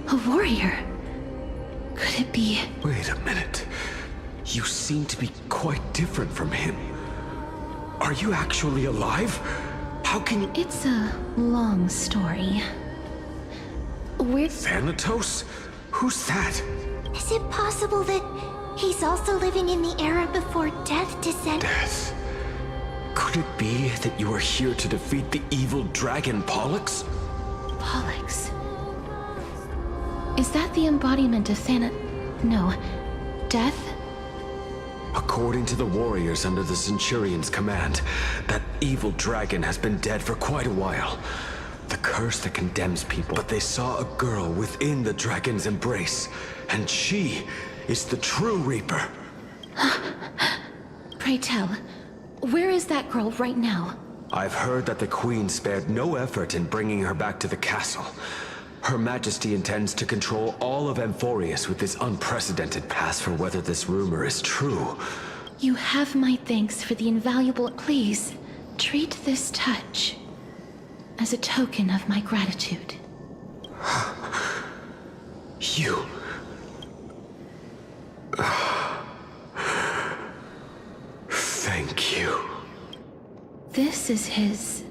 A warrior? Could it be— Wait a minute. You seem to be quite different from him. Are you actually alive? How can you— It's a long story. We're— Thanatos? Who's that? Is it possible that he's also living in the era before death descended? Death? Could it be that you are here to defeat the evil dragon Pollux? Pollux? Is that the embodiment of No. Death? According to the warriors under the Centurion's command, that evil dragon has been dead for quite a while. The curse that condemns people. But they saw a girl within the dragon's embrace, and she is the true Reaper. Pray tell, where is that girl right now? I've heard that the Queen spared no effort in bringing her back to the castle. Her Majesty intends to control all of Amphorius with this unprecedented pass for whether this rumor is true. You have my thanks for the invaluable— Please, treat this touch as a token of my gratitude. You... Thank you. This is his.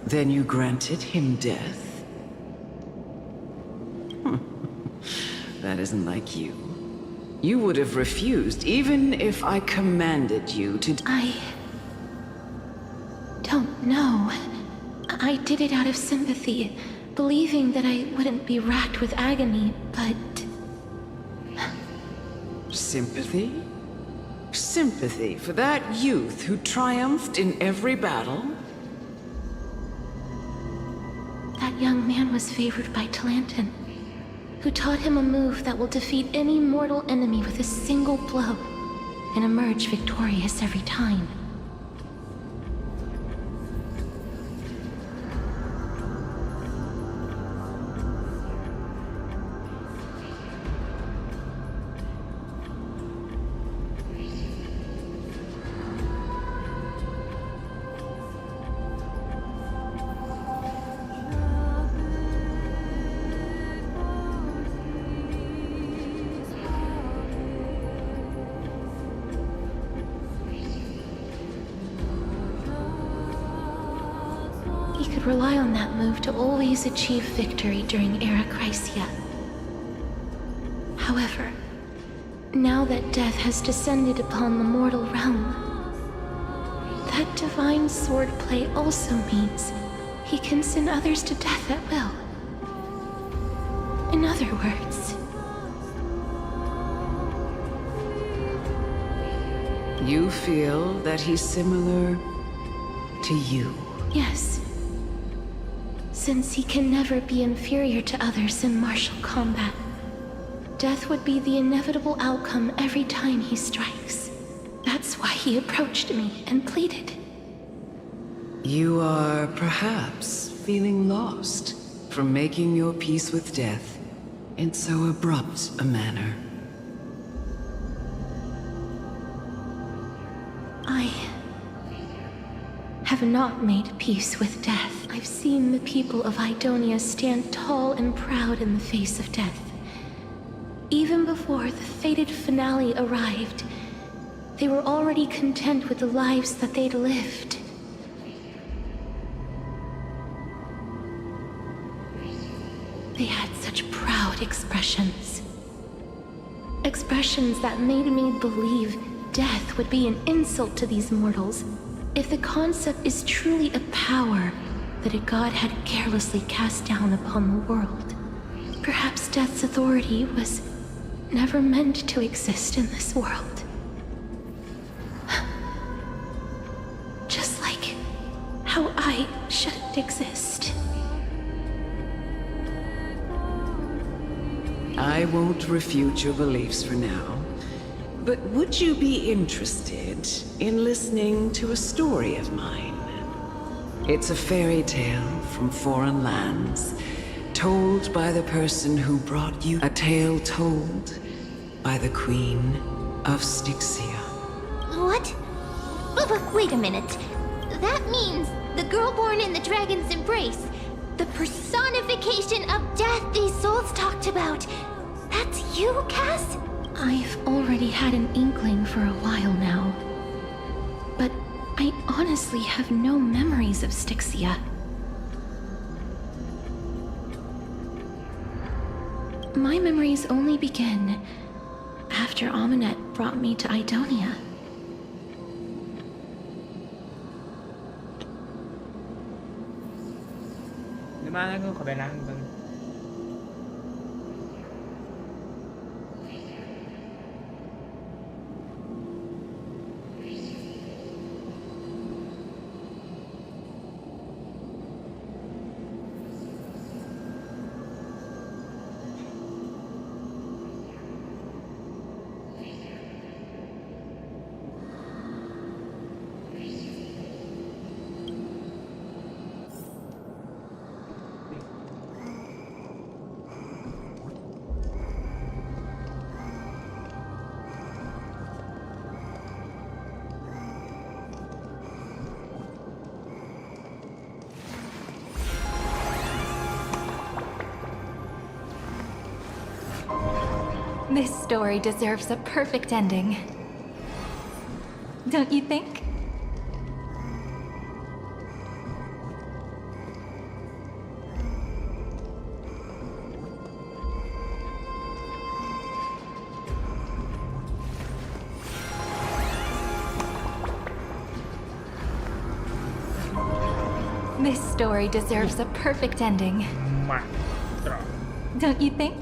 Then you granted him death? That isn't like you. You would have refused even if I commanded you to. I don't know. I did it out of sympathy, believing that I wouldn't be racked with agony, but... Sympathy? Sympathy for that youth who triumphed in every battle? That young man was favored by Talantin, who taught him a move that will defeat any mortal enemy with a single blow and emerge victorious every time. He could rely on that move to always achieve victory during Era Chrysia. However, now that death has descended upon the mortal realm, that divine swordplay also means he can send others to death at will. In other words, You feel that he's similar to you? yes. Since he can never be inferior to others in martial combat, death would be the inevitable outcome every time he strikes. That's why he approached me and pleaded. You are perhaps feeling lost from making your peace with death in so abrupt a manner. I have not made peace with death. I've seen the people of Idonia stand tall and proud in the face of death. Even before the fated finale arrived, they were already content with the lives that they'd lived. They had such proud expressions. Expressions that made me believe death would be an insult to these mortals if the concept is truly a power that a god had carelessly cast down upon the world. Perhaps death's authority was never meant to exist in this world. Just like how I shouldn't exist. I won't refute your beliefs for now, but would you be interested in listening to a story of mine? It's a fairy tale from foreign lands, told by the person who brought you a tale told by the Queen of Styxia. What? Wait a minute. That means the girl born in the dragon's embrace, the personification of death these souls talked about. That's you, Cass? I've already had an inkling for a while now. But I honestly have no memories of Styxia. My memories only begin after Amunet brought me to Idonia. เดี๋ยวมาแล้วก็ขอไปล้างมือ Huh? This story deserves a perfect ending. Don't you think? This story deserves a perfect ending. มาตรอ Don't you think?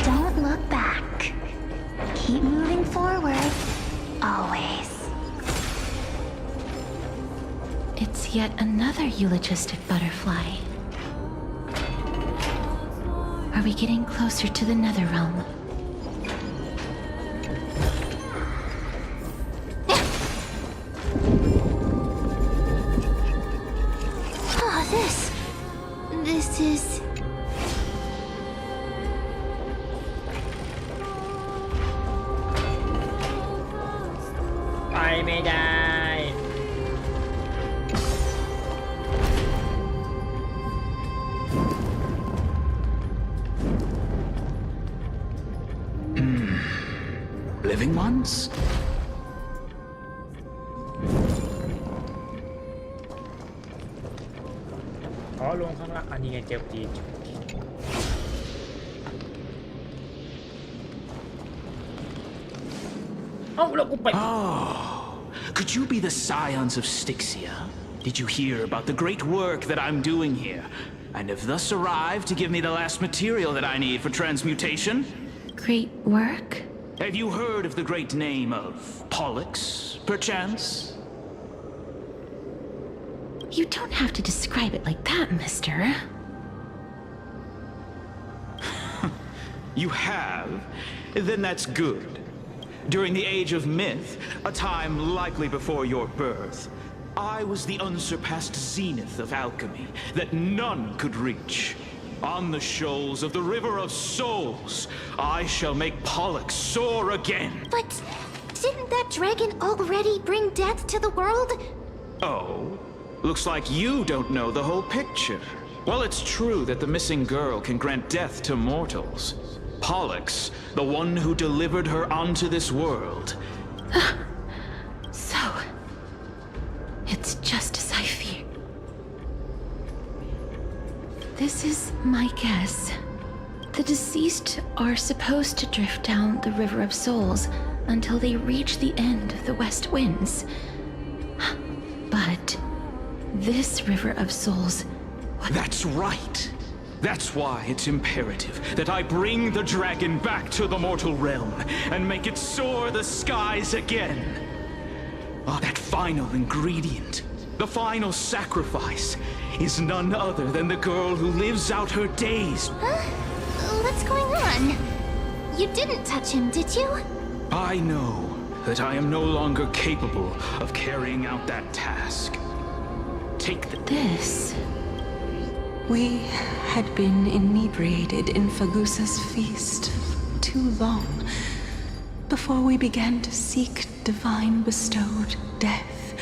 Don't look back. Keep moving forward. Always. It's yet another eulogistic butterfly. Are we getting closer to the nether realm? Oh, this is... ไปไม่ได้ Living ones? ขอลงข้างล่างอันนี้ไงเจอดีเอ้าแล้วกูไป Oh, could you be the scions of Styxia? Did you hear about the great work that I'm doing here? And have thus arrived to give me the last material that I need for transmutation? Great work? Have you heard of the great name of Pollux, perchance? You don't have to describe it like that, mister. You have? Then that's good. During the age of myth, a time likely before your birth, I was the unsurpassed zenith of alchemy that none could reach. On the shoals of the River of Souls, I shall make Pollux soar again. But didn't that dragon already bring death to the world? Oh, looks like you don't know the whole picture. Well, it's true that the missing girl can grant death to mortals. Pollux, the one who delivered her onto this world. So, it's just as I feared. This is my guess. The deceased are supposed to drift down the River of Souls until they reach the end of the West Winds. But this River of Souls... That's right. That's why it's imperative that I bring the dragon back to the mortal realm and make it soar the skies again. Oh, that final ingredient, the final sacrifice, is none other than the girl who lives out her days. Huh? What's going on? You didn't touch him, did you? I know that I am no longer capable of carrying out that task. Take this. We had been inebriated in Fagusa's feast too long before we began to seek divine bestowed death,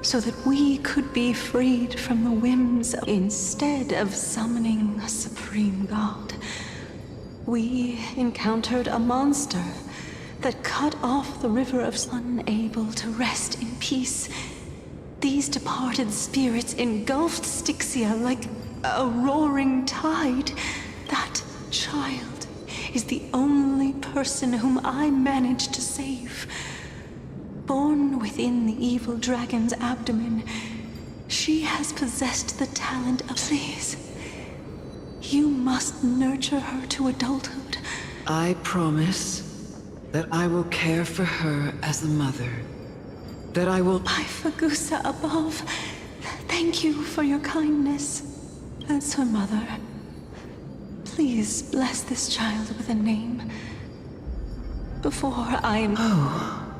so that we could be freed from the whims instead of summoning a supreme god. We encountered a monster that cut off the river of unable to rest in peace. These departed spirits engulfed Styxia like a roaring tide. That child is the only person whom I managed to save. Born within the evil dragon's abdomen, she has possessed the talent of... Please, you must nurture her to adulthood. I promise that I will care for her as a mother. That I will... By Fagusa above, thank you for your kindness. As her mother, please bless this child with a name before I am... Oh,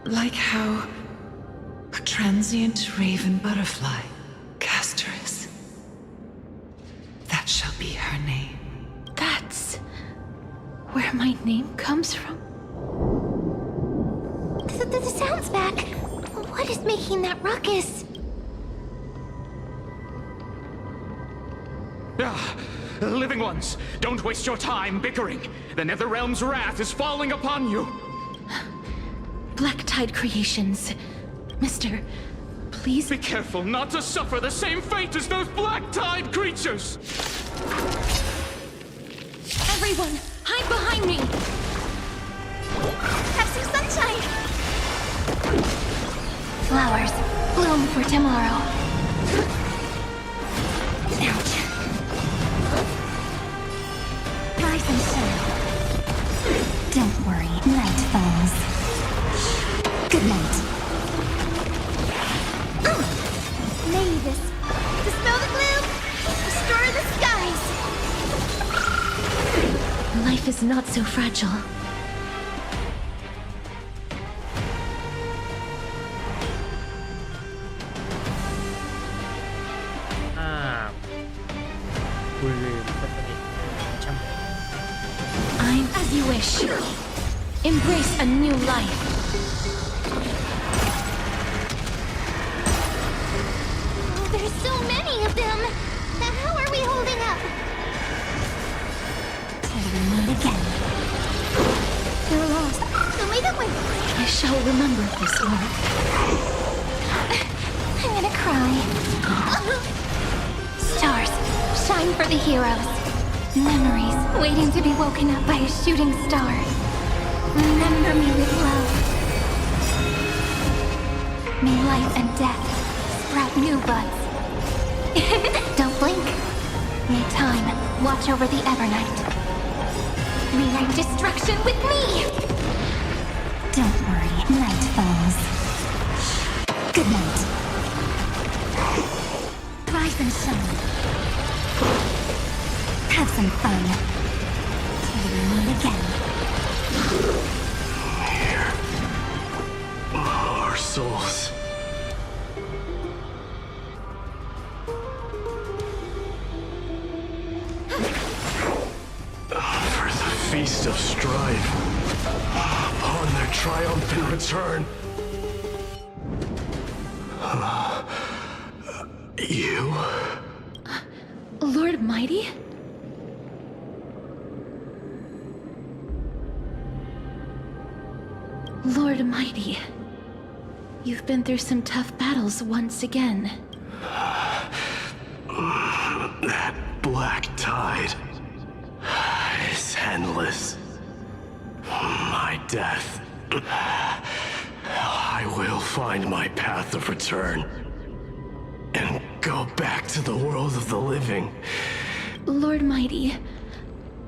like how a transient raven butterfly, Castorus. That shall be her name. That's where my name comes from. The sound's back. What is making that ruckus? Living ones, don't waste your time bickering. The Netherrealm's wrath is falling upon you. Black Tide Creations. Mister, please... Be careful not to suffer the same fate as those Black Tide creatures! Everyone, hide behind me! Have some sunshine! Flowers, bloom for tomorrow. Ouch. Rise and shine. Don't worry, night falls. Good night. May this dispel the gloom, restore the skies. Life is not so fragile. I'm as you wish. Embrace a new life. There's so many of them. Now how are we holding up? Till we meet again. You're lost. Show me the way. I shall remember this word. I'm gonna cry. Stars, shine for the heroes. Memories waiting to be woken up by a shooting star. Remember me with love. May life and death sprout new buds. Don't blink. May time watch over the Evernight. Rewrite destruction with me! Don't worry, night falls. Good night. Rise and shine. Have some fun. Till we meet again. Here. Our souls. For the feast of strife. Upon their triumphant return. You? Lord Mighty? Lord Mighty, you've been through some tough battles once again. That black tide is endless. My death. I will find my path of return and go back to the world of the living. Lord Mighty,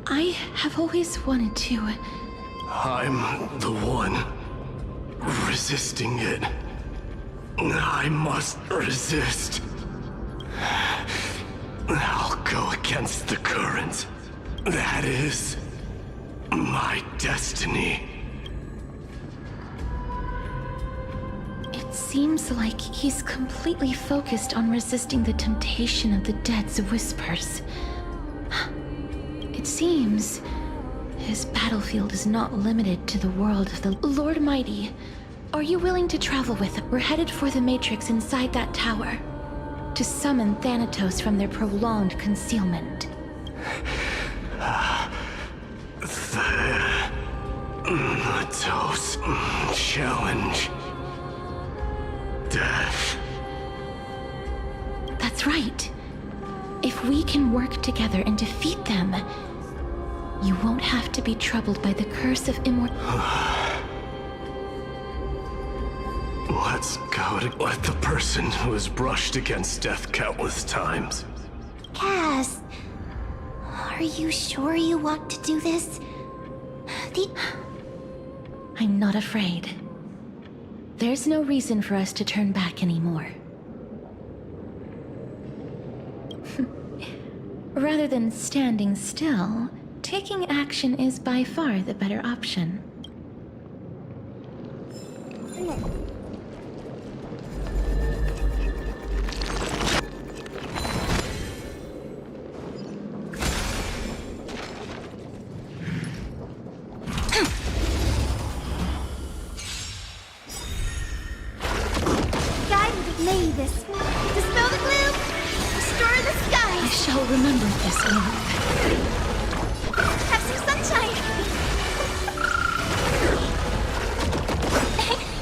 I have always wanted to... I'm the one resisting it. I must resist. I'll go against the current. That is my destiny. It seems like he's completely focused on resisting the temptation of the dead's whispers. It seems his battlefield is not limited to the world of the Lord Mighty. Are you willing to travel with us? We're headed for the Matrix inside that tower to summon Thanatos from their prolonged concealment. Thanatos challenge. Death. That's right. If we can work together and defeat them, you won't have to be troubled by the curse of Let's go to let the person who has brushed against death countless times. Cass, are you sure you want to do this? I'm not afraid. There's no reason for us to turn back anymore. Rather than standing still, taking action is by far the better option. Guide with May this. Dispel the gloom, restore the skies. I shall will remember this warmth. Have some sunshine!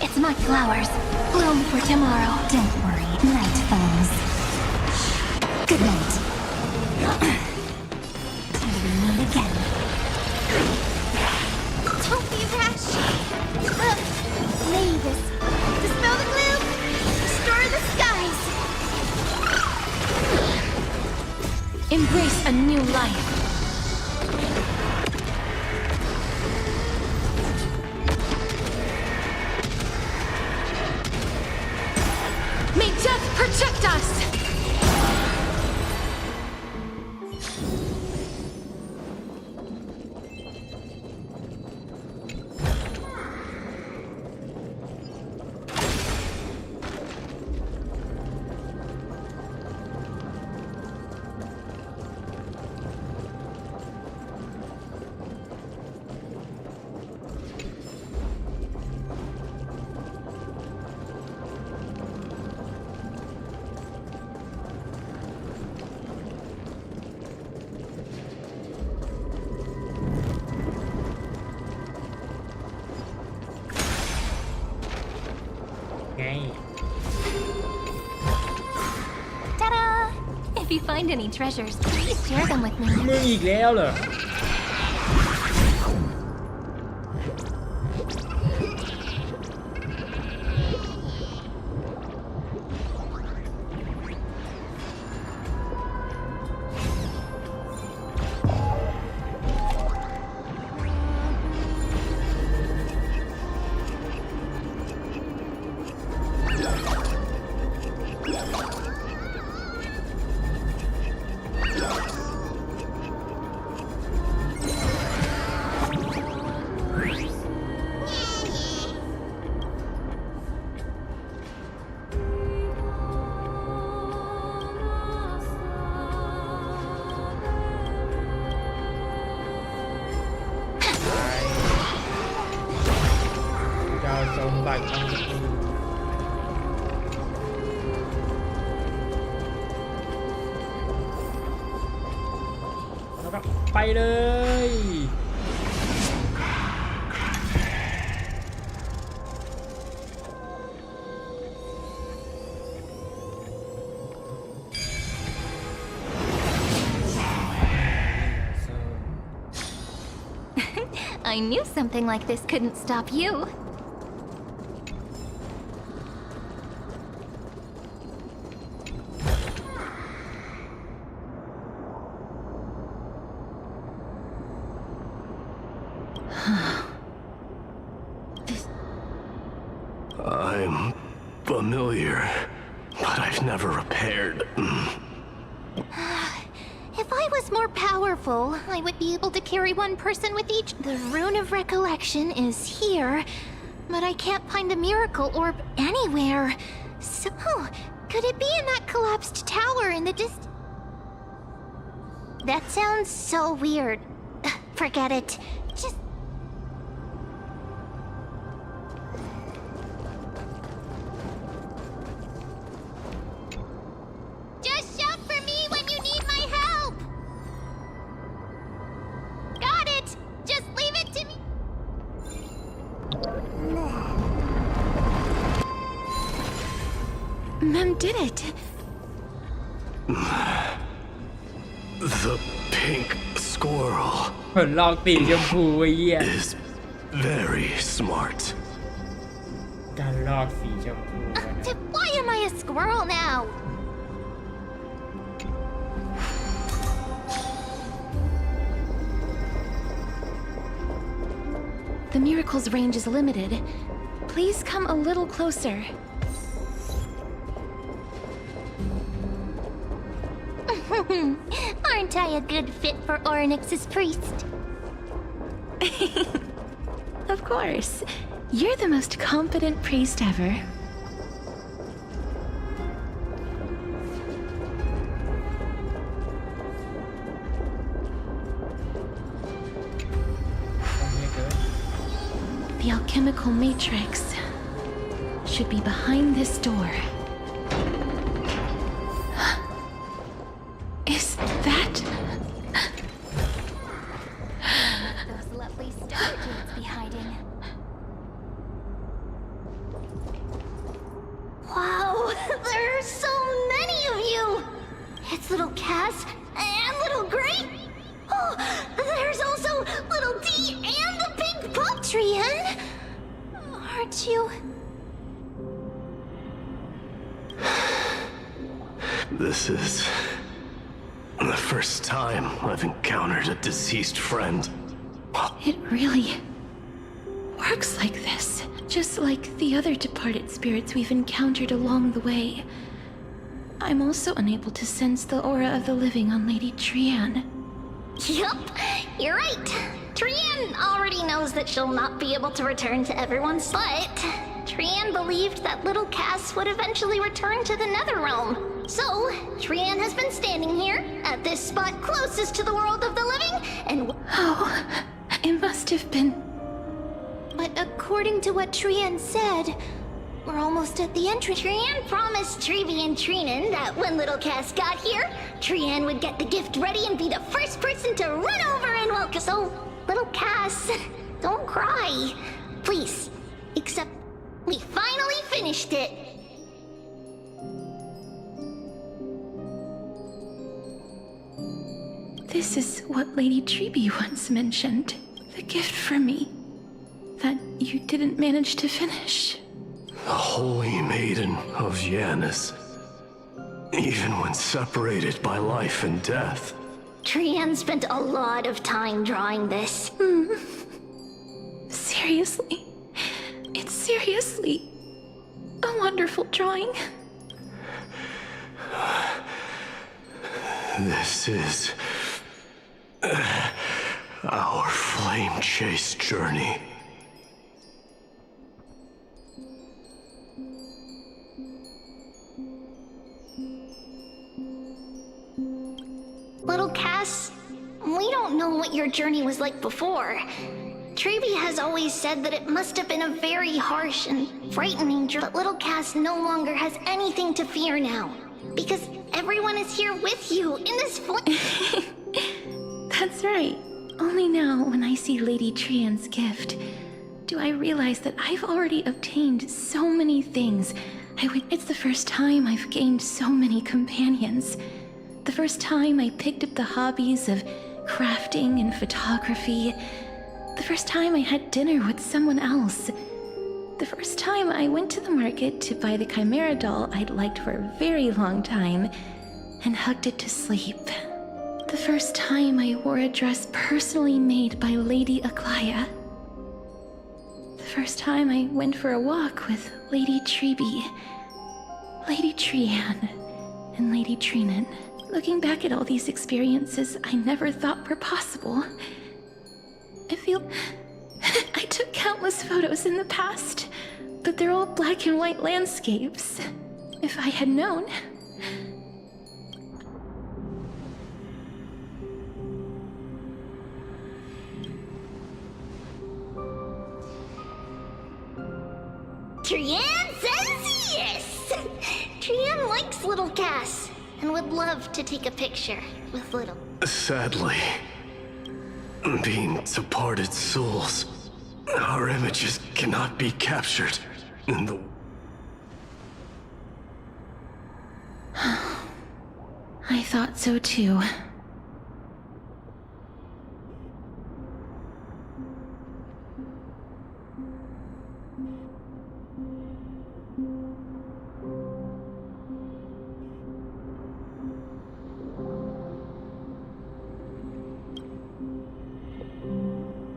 It's my flowers. Bloom for tomorrow. Don't worry, night falls. Good night. Till we meet again. Don't be rash. Mavis, dispel the gloom. Restore the skies. Embrace a new life. May death protect us! Ta-da! If you find any treasures, please share them with me. มึงอีกแล้วเหรอ เจ้าสมบัติของกูแล้วก็ไปเลย I knew something like this couldn't stop you. I'm familiar, but I've never repaired. If I was more powerful, I would be able to carry one person with each. The Rune of Recollection is here, but I can't find a miracle orb anywhere. So, could it be in that collapsed tower in the That sounds so weird. Forget it. Just... Just shout for me when you need my help! Got it! Just leave it to me! Mem did it. The pink squirrel ผลลอกสีชมพูไอ้เหี้ย is very smart. การลอกสีชมพูนะ Why am I a squirrel now? The miracle's range is limited. Please come a little closer. Aren't I a good fit for Ornyx's priest? Of course. You're the most competent priest ever. The alchemical matrix should be behind this door. Is that... It's little Cass and little Gray. Oh, there's also little D and the big pup, Trian. Aren't you? This is the first time I've encountered a deceased friend. It really works like this, just like the other departed spirits we've encountered along the way. I'm also unable to sense the aura of the living on Lady Trian. Yup, you're right. Trian already knows that she'll not be able to return to everyone's but Trian believed that little Cass would eventually return to the Netherrealm. So, Trian has been standing here, at this spot closest to the world of the living, and... Oh, it must have been... But according to what Trian said, we're almost at the entrance. Trian promised Treevy and Trinan that when little Cass got here, Trian would get the gift ready and be the first person to run over and welcome. So, little Cass, don't cry. Please, except we finally finished it. This is what Lady Treeby once mentioned. The gift for me. That you didn't manage to finish. The Holy Maiden of Yanis. Even when separated by life and death. Trian spent a lot of time drawing this. Seriously? It's seriously a wonderful drawing. This is our flame chase journey. Little Cass, we don't know what your journey was like before. Treeby has always said that it must have been a very harsh and frightening journey. But little Cass no longer has anything to fear now. Because everyone is here with you in this That's right. Only now, when I see Lady Trian's gift, do I realize that I've already obtained so many things. It's the first time I've gained so many companions. The first time I picked up the hobbies of crafting and photography. The first time I had dinner with someone else. The first time I went to the market to buy the Chimera doll I'd liked for a very long time and hugged it to sleep. The first time I wore a dress personally made by Lady Aglaya. The first time I went for a walk with Lady Treeby, Lady Trian, and Lady Trinan. Looking back at all these experiences I never thought were possible, I feel I took countless photos in the past, but they're all black and white landscapes. If I had known. Trian says yes! Trian likes little Cass and would love to take a picture with little... Sadly, being departed souls, our images cannot be captured in the... I thought so too.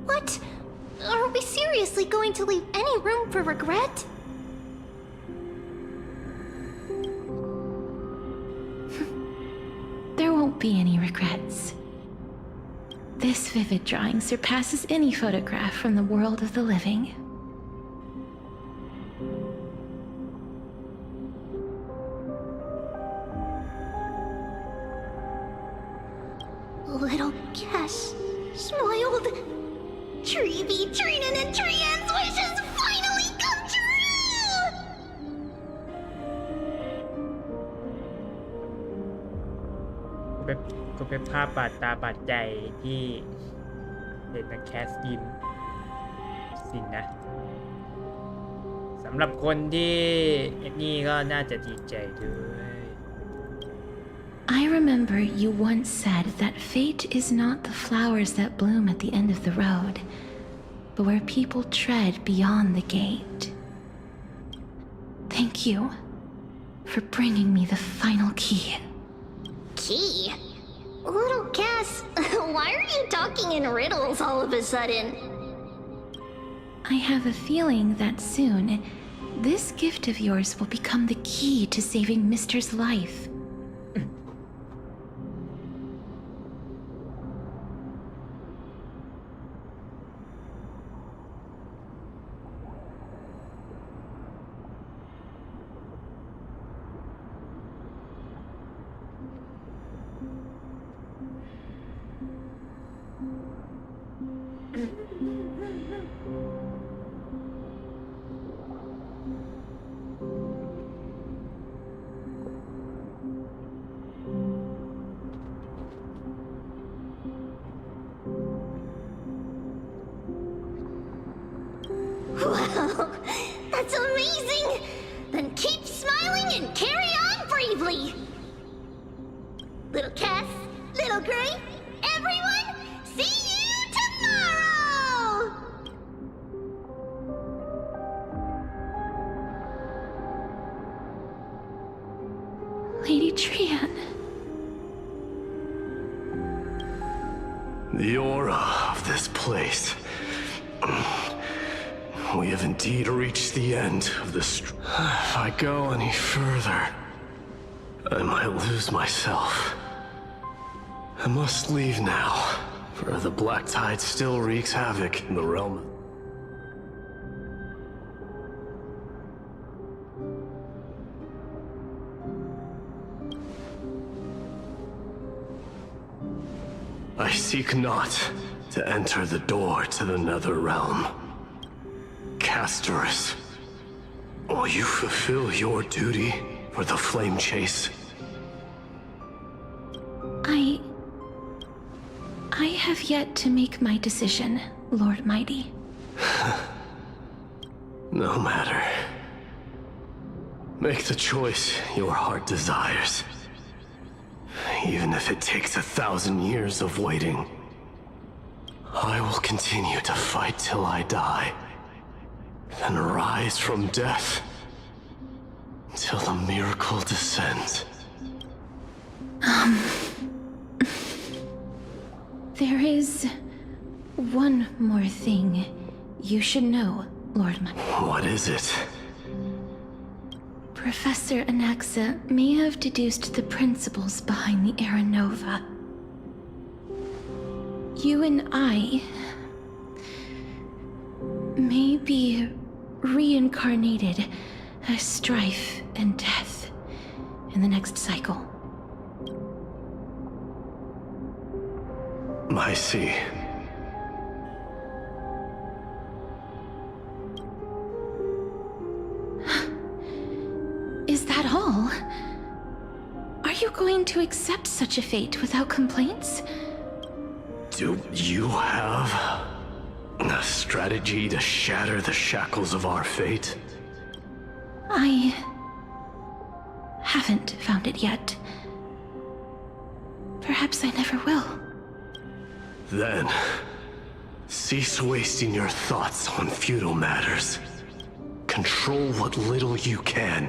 What? Are we seriously going to leave any room for regret? There won't be any regrets. This vivid drawing surpasses any photograph from the world of the living. Little Cass smiled. Treeby, Trinan, and Trian's wishes finally come true! ก็เป็นภาพบาดตาบาดใจที่เด็กนักแคสยิ้มสินะสำหรับคนที่นี่ก็น่าจะดีใจด้วย I remember you once said that fate is not the flowers that bloom at the end of the road, but where people tread beyond the gate. Thank you for bringing me the final key. Key? Little Cass, why are you talking in riddles all of a sudden? I have a feeling that soon, this gift of yours will become the key to saving Mister's life. Wow, that's amazing! Then keep smiling and carry on bravely! Little Cass, Little Gray, everyone, see you tomorrow! Lady Trian. The aura of this place. We have indeed reached the end of this. If I go any further, I might lose myself. I must leave now, for the black tide still wreaks havoc in the realm. I seek not to enter the door to the nether realm. Castorus, will you fulfill your duty for the flame chase? I have yet to make my decision, Lord Mighty. No matter. Make the choice your heart desires. Even if it takes 1,000 years of waiting, I will continue to fight till I die. Then rise from death till the miracle descends. There is one more thing you should know, Lord Mighty. What is it? Professor Anaxa may have deduced the principles behind the Era Nova. You and I may be reincarnated as strife and death in the next cycle. I see. Is that all? Are you going to accept such a fate without complaints? Do you have a strategy to shatter the shackles of our fate? I haven't found it yet. Perhaps I never will. Then, cease wasting your thoughts on futile matters. Control what little you can.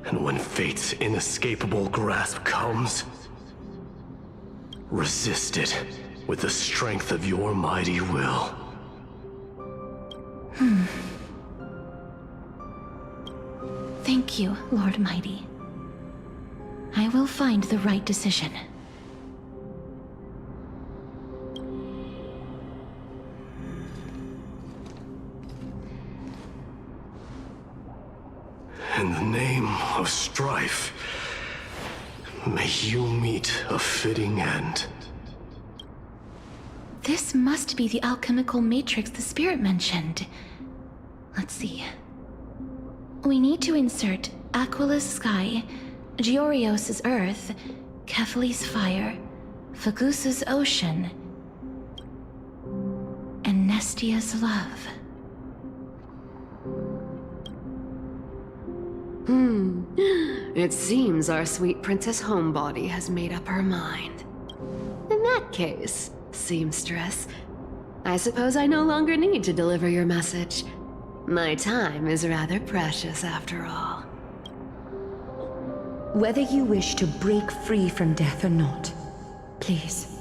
And when fate's inescapable grasp comes, resist it with the strength of your mighty will. Thank you, Lord Mighty. I will find the right decision. In the name of strife, may you meet a fitting end. This must be the alchemical matrix the spirit mentioned. Let's see. We need to insert Aquila's sky, Georios' earth, Kephali's fire, Fagusa's ocean, and Nestia's love. It seems our sweet Princess Homebody has made up her mind. In that case, seamstress, I suppose I no longer need to deliver your message. My time is rather precious after all. Whether you wish to break free from death or not, please,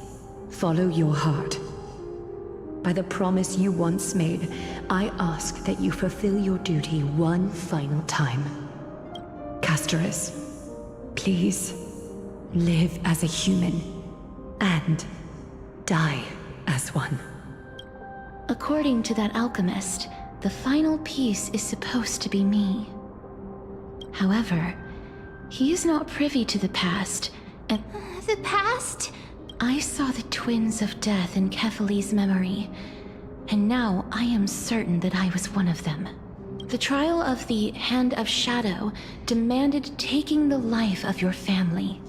follow your heart. By the promise you once made, I ask that you fulfill your duty one final time. Castorus, please, live as a human, and die as one. According to that alchemist, the final piece is supposed to be me. However, he is not privy to the past, and The past? I saw the twins of death in Kefali's memory, and now I am certain that I was one of them. The trial of the Hand of Shadow demanded taking the life of your family.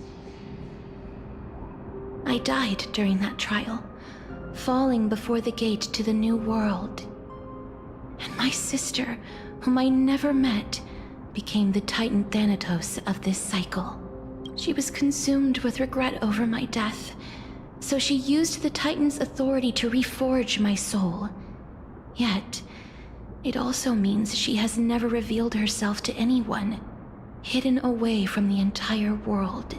I died during that trial, falling before the gate to the new world. And my sister, whom I never met, became the Titan Thanatos of this cycle. She was consumed with regret over my death, so she used the Titan's authority to reforge my soul. Yet, it also means she has never revealed herself to anyone, hidden away from the entire world.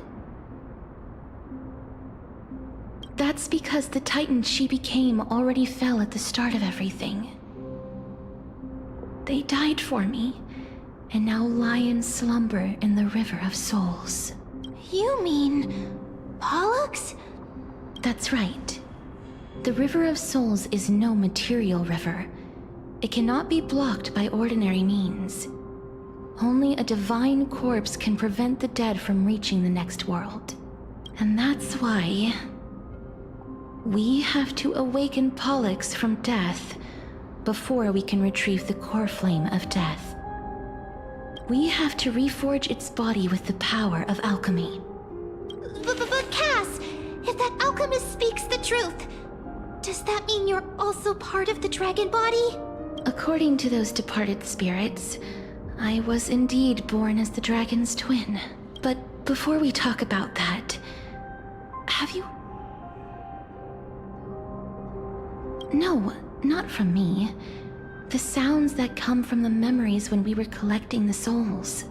That's because the Titan she became already fell at the start of everything. They died for me, and now lie in slumber in the River of Souls. You mean... Pollux? That's right. The River of Souls is no material river. It cannot be blocked by ordinary means. Only a divine corpse can prevent the dead from reaching the next world. And that's why... we have to awaken Pollux from death before we can retrieve the core flame of death. We have to reforge its body with the power of alchemy. But Cass, if that alchemist speaks the truth, does that mean you're also part of the dragon body? According to those departed spirits, I was indeed born as the dragon's twin. But before we talk about that, have you... No, not from me. The sounds that come from the memories when we were collecting the souls.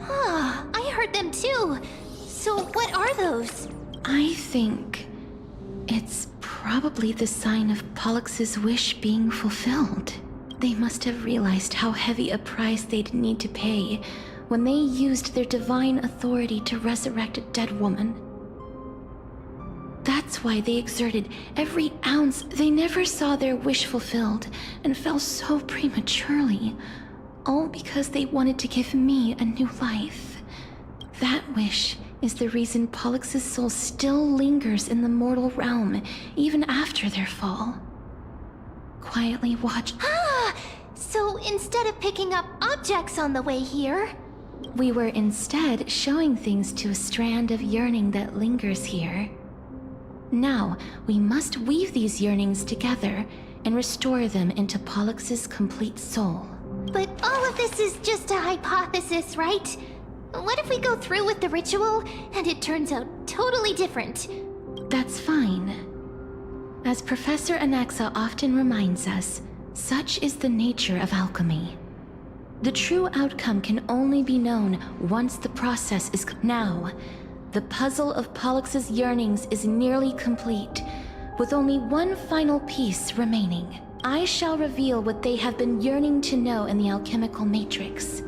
I heard them too. So what are those? I think it's probably the sign of Pollux's wish being fulfilled. They must have realized how heavy a price they'd need to pay when they used their divine authority to resurrect a dead woman. That's why they exerted every ounce. They never saw their wish fulfilled and fell so prematurely, all because they wanted to give me a new life. That wish is the reason Pollux's soul still lingers in the mortal realm, even after their fall. Quietly watch. So instead of picking up objects on the way here... we were instead showing things to a strand of yearning that lingers here. Now, we must weave these yearnings together and restore them into Pollux's complete soul. But all of this is just a hypothesis, right? What if we go through with the ritual and it turns out totally different? That's fine. As Professor Anaxa often reminds us, such is the nature of alchemy. The true outcome can only be known once the process is... Now, the puzzle of Pollux's yearnings is nearly complete, with only one final piece remaining. I shall reveal what they have been yearning to know in the alchemical matrix.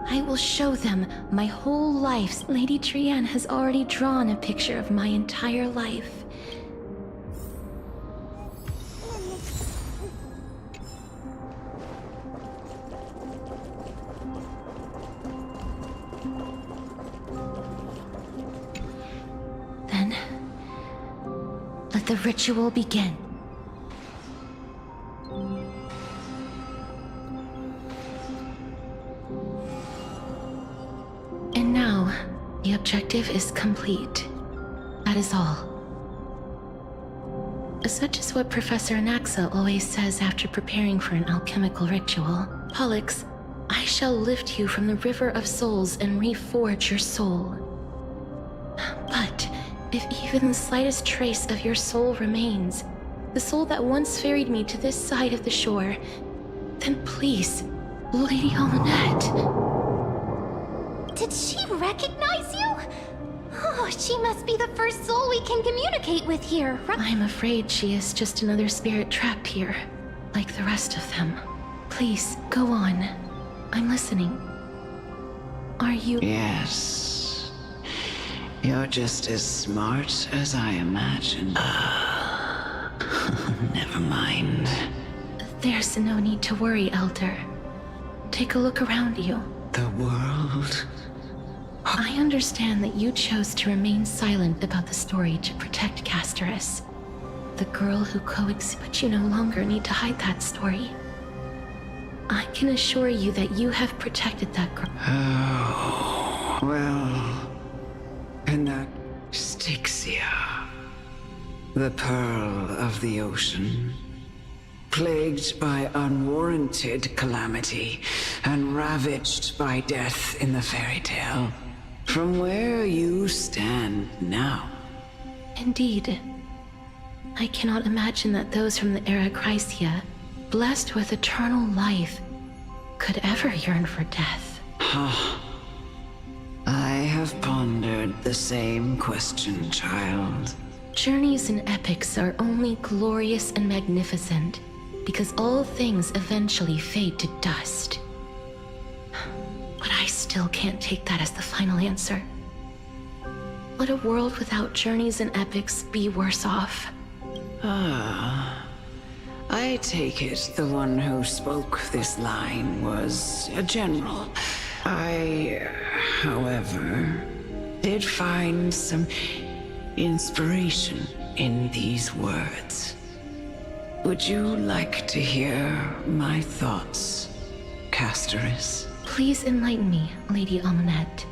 I will show them my whole life. Lady Trianne has already drawn a picture of my entire life. Then, let the ritual begin. And now, the objective is complete. That is all. Such is what Professor Anaxa always says after preparing for an alchemical ritual. Pollux, I shall lift you from the river of souls and reforge your soul. But if even the slightest trace of your soul remains, the soul that once ferried me to this side of the shore, then please, Lady Almanette. Did she recognize you? Oh, she must be the first soul we can communicate with here, right? I'm afraid she is just another spirit trapped here, like the rest of them. Please, go on. I'm listening. Are you— Yes. You're just as smart as I imagined. Never mind. There's no need to worry, Elder. Take a look around you. The world? I understand that you chose to remain silent about the story to protect Casterus, the girl who coexisted, but you no longer need to hide that story. I can assure you that you have protected that girl. Oh, well, and that Styxia, the pearl of the ocean, plagued by unwarranted calamity and ravaged by death in the fairy tale. From where you stand now. Indeed. I cannot imagine that those from the era Chrysia, blessed with eternal life, could ever yearn for death. I have pondered the same question, child. Journeys and epics are only glorious and magnificent because all things eventually fade to dust. But I still can't take that as the final answer. Would a world without journeys and epics be worse off? I take it the one who spoke this line was a general. I, however, did find some inspiration in these words. Would you like to hear my thoughts, Casterus? Please enlighten me, Lady Almanette.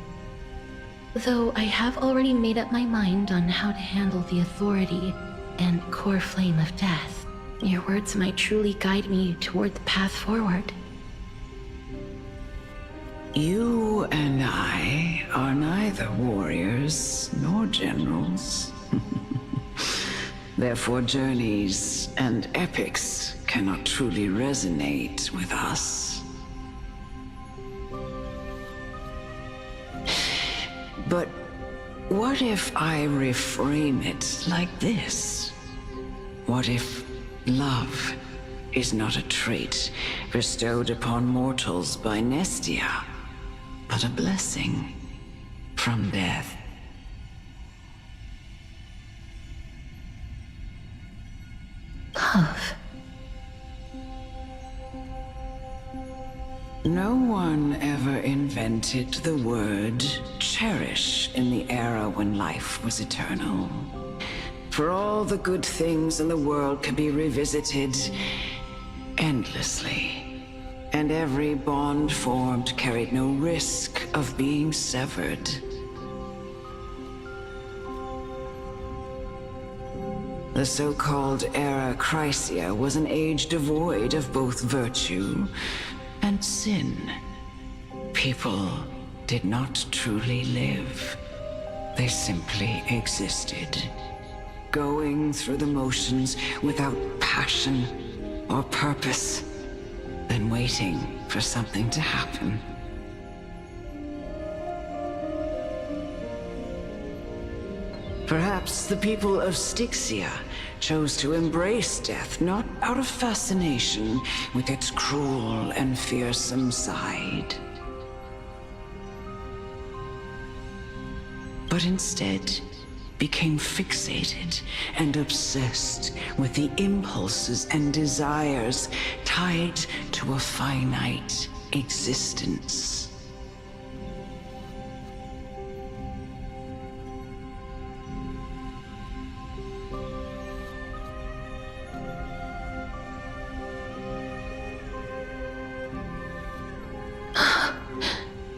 Though I have already made up my mind on how to handle the authority and core flame of death, your words might truly guide me toward the path forward. You and I are neither warriors nor generals. Therefore, journeys and epics cannot truly resonate with us. But what if I reframe it like this? What if love is not a trait bestowed upon mortals by Nestia, but a blessing from death? Love. No one ever invented the word cherish in the era when life was eternal. For all the good things in the world can be revisited endlessly, and every bond formed carried no risk of being severed. The so-called era Chrysia was an age devoid of both virtue and sin. People did not truly live. They simply existed, going through the motions without passion or purpose, then waiting for something to happen. Perhaps the people of Styxia chose to embrace death not out of fascination with its cruel and fearsome side, but instead became fixated and obsessed with the impulses and desires tied to a finite existence.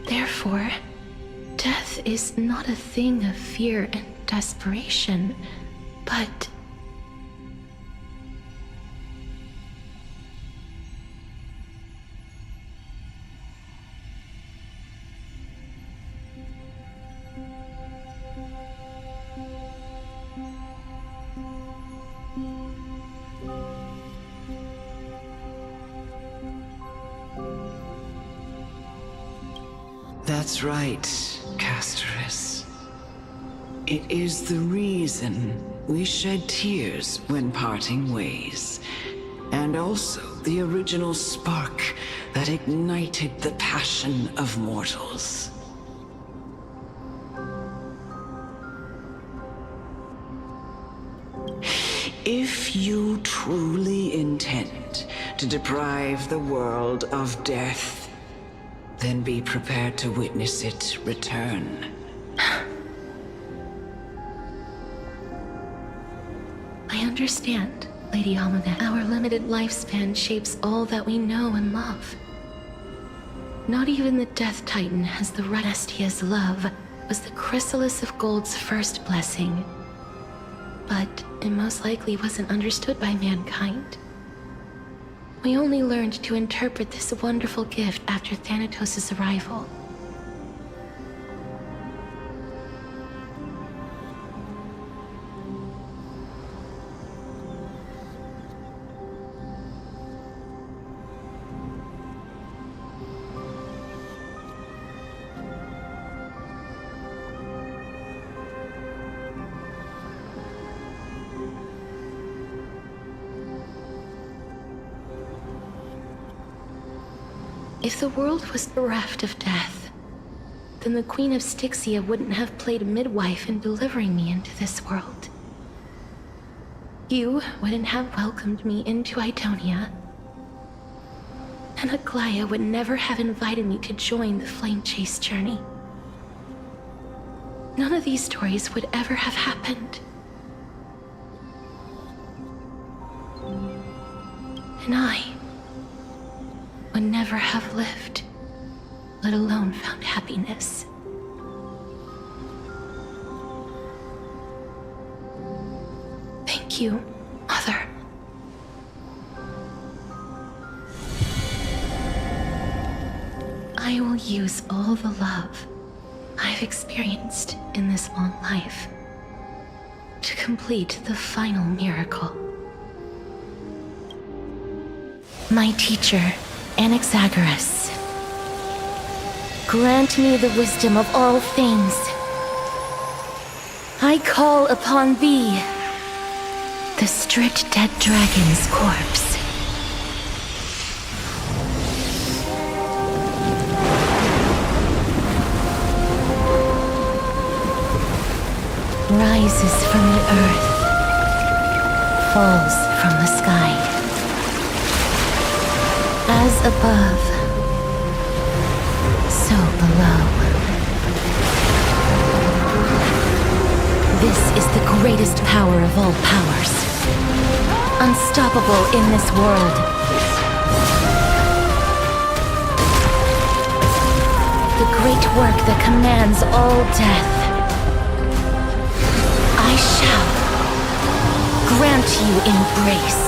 Therefore, death is not a thing of fear and desperation, but That's right, Casterus. It is the reason we shed tears when parting ways, and also the original spark that ignited the passion of mortals. If you truly intend to deprive the world of death, then be prepared to witness it return. I understand, Lady Almanet. Our limited lifespan shapes all that we know and love. Not even the Death Titan has the rest. His love was the chrysalis of Gold's first blessing. But it most likely wasn't understood by mankind. We only learned to interpret this wonderful gift after Thanatos' arrival. If the world was bereft of death, then the Queen of Styxia wouldn't have played midwife in delivering me into this world. You wouldn't have welcomed me into Idonia, and Aglaia would never have invited me to join the Flame Chase journey. None of these stories would ever have happened. And I would never have lived, let alone found happiness. Thank you, Mother. I will use all the love I've experienced in this long life to complete the final miracle. My teacher, Anaxagoras, grant me the wisdom of all things. I call upon thee, the stripped dead dragon's corpse. Rises from the earth, falls from the sky. As above, so below. This is the greatest power of all powers, unstoppable in this world. The great work that commands all death. I shall grant you embrace.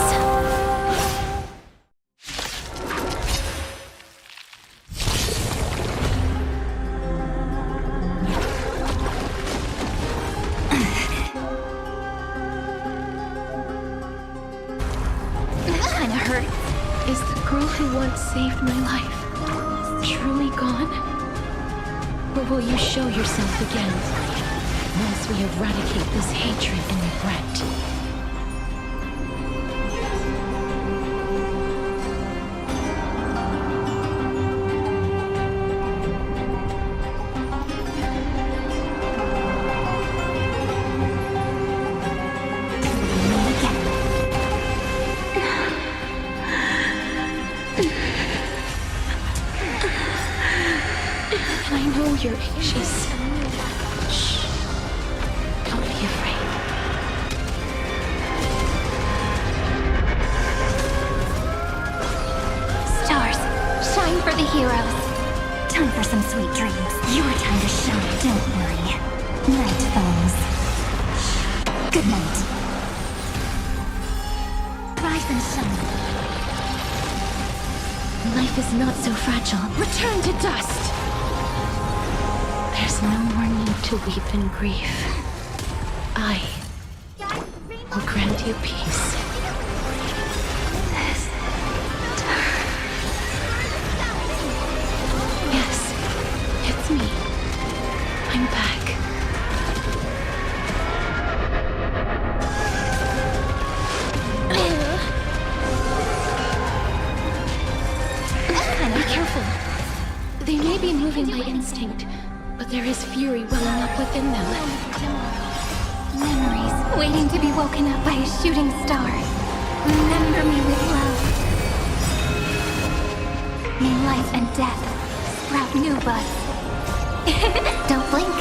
Saved my life. Truly gone? Or will you show yourself again once we eradicate this hatred and regret? You're anxious. Shh. Don't be afraid. Stars, shine for the heroes. Time for some sweet dreams. Your time to shine, don't worry. Night falls. Good night. Rise and shine. Life is not so fragile. Return to dust! There's no more need to weep and grief. I will grant you peace. Yes, it's me. I'm back. Be careful. They may be moving by instinct, but there is fury welling up within them. Memories waiting to be woken up by a shooting star. Remember me with love. May life and death sprout new buds. Don't blink.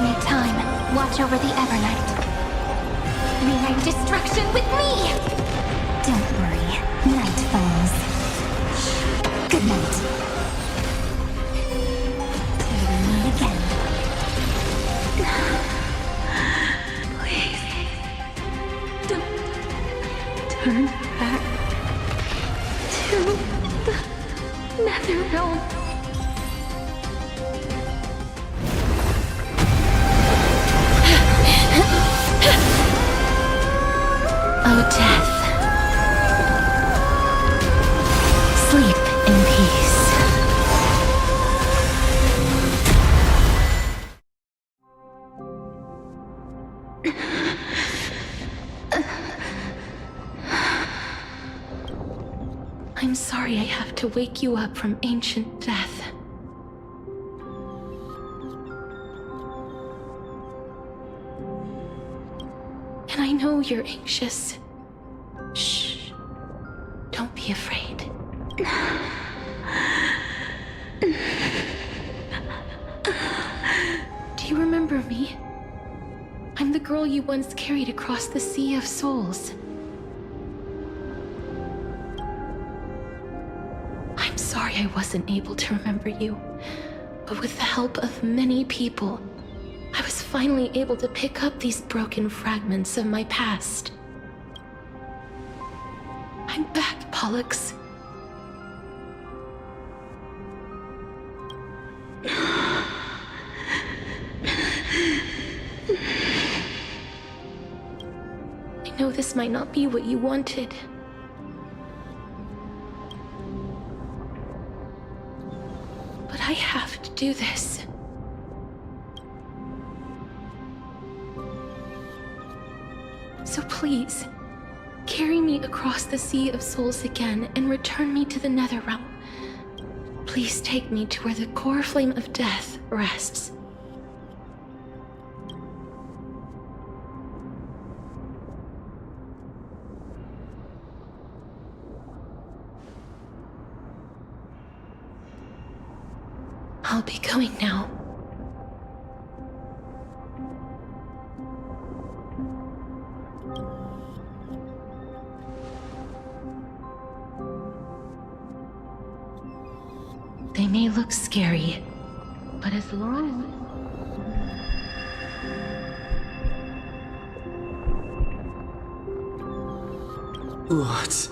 May time watch over the Evernight. Rewrite destruction with me! Don't worry. Night falls. Good night. Till we meet again. Please, don't turn back to the Nether Realm. Oh, death. Sleep in peace. I'm sorry I have to wake you up from ancient death. And I know you're anxious. Shh. Don't be afraid. Do you remember me? I'm the girl you once carried across the Sea of Souls. I'm sorry I wasn't able to remember you, but with the help of many people, I was finally able to pick up these broken fragments of my past. I'm back, Pollux. I know this might not be what you wanted. But I have to do this. So please, carry me across the Sea of Souls again and return me to the Netherrealm. Please take me to where the core flame of death rests. I'll be going now. They may look scary, but as long What?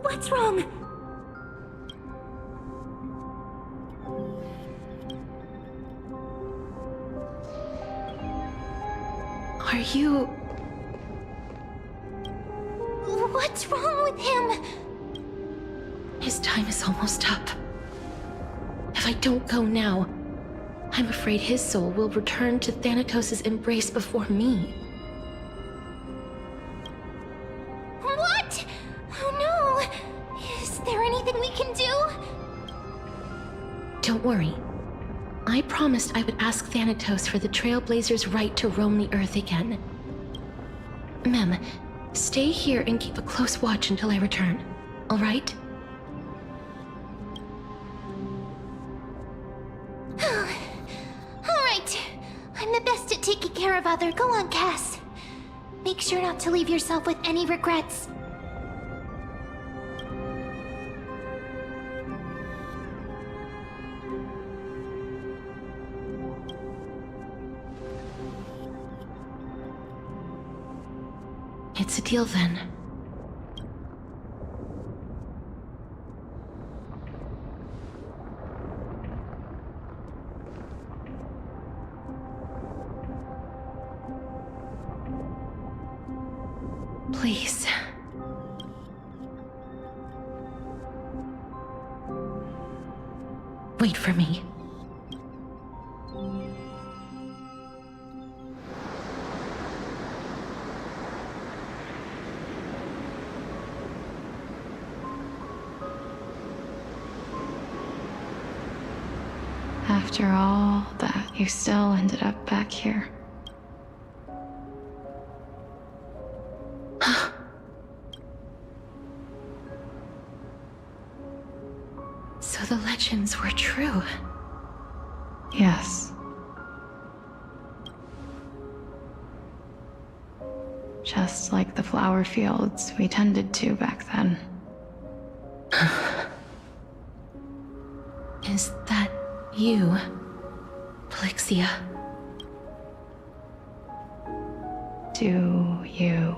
What's wrong? Are you... What's wrong with him? His time is almost up. If I don't go now, I'm afraid his soul will return to Thanatos' embrace before me. What? Oh no! Is there anything we can do? Don't worry. I promised I would ask Thanatos for the Trailblazers' right to roam the Earth again. Mem, stay here and keep a close watch until I return, all right? All right. I'm the best at taking care of other. Go on, Cass. Make sure not to leave yourself with any regrets. It's a deal then. Please. Wait for me. After all that, you still ended up back here. So the legends were true. Yes. Just like the flower fields we tended to back then. Is that you, Plixia? Do you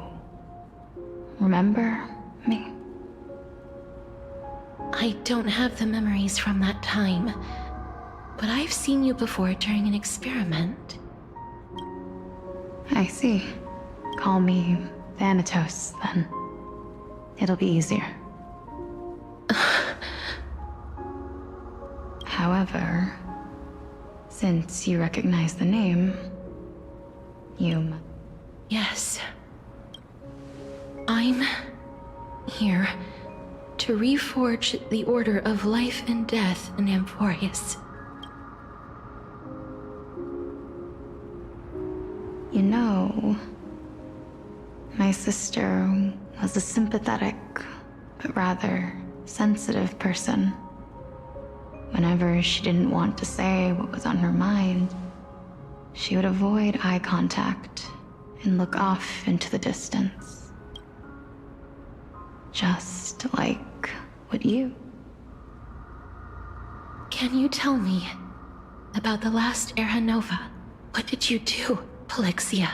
remember me? I don't have the memories from that time, but I've seen you before during an experiment. I see. Call me Thanatos, then. It'll be easier. However, since you recognize the name, you... Yes. I'm here to reforge the order of life and death in Amphorius. You know, my sister was a sympathetic, but rather sensitive person. Whenever she didn't want to say what was on her mind, she would avoid eye contact and look off into the distance. Just like what you. Can you tell me about the last Era Nova? What did you do, Plixia?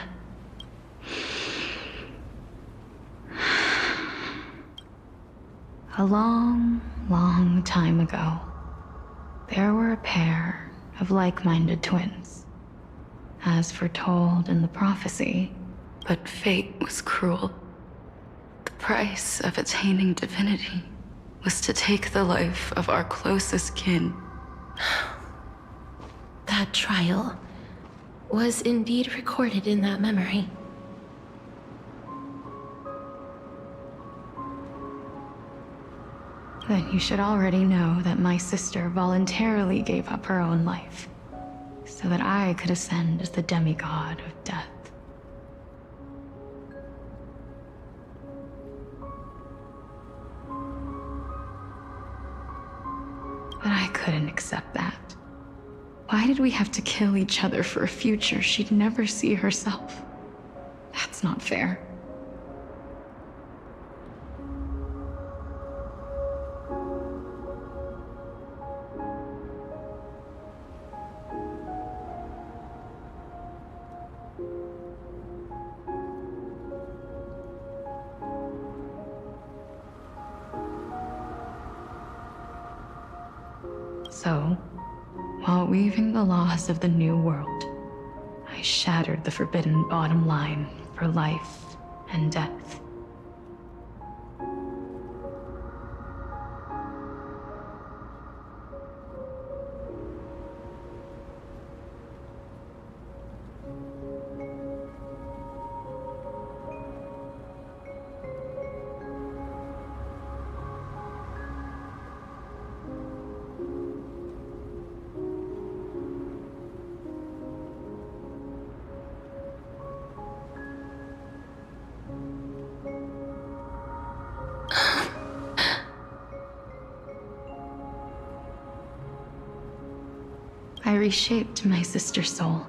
A long, long time ago, there were a pair of like-minded twins, as foretold in the prophecy. But fate was cruel. The price of attaining divinity was to take the life of our closest kin. That trial was indeed recorded in that memory. Then you should already know that my sister voluntarily gave up her own life, so that I could ascend as the demigod of death. But I couldn't accept that. Why did we have to kill each other for a future she'd never see herself? That's not fair. So, while weaving the laws of the new world, I shattered the forbidden bottom line for life and death. I reshaped my sister's soul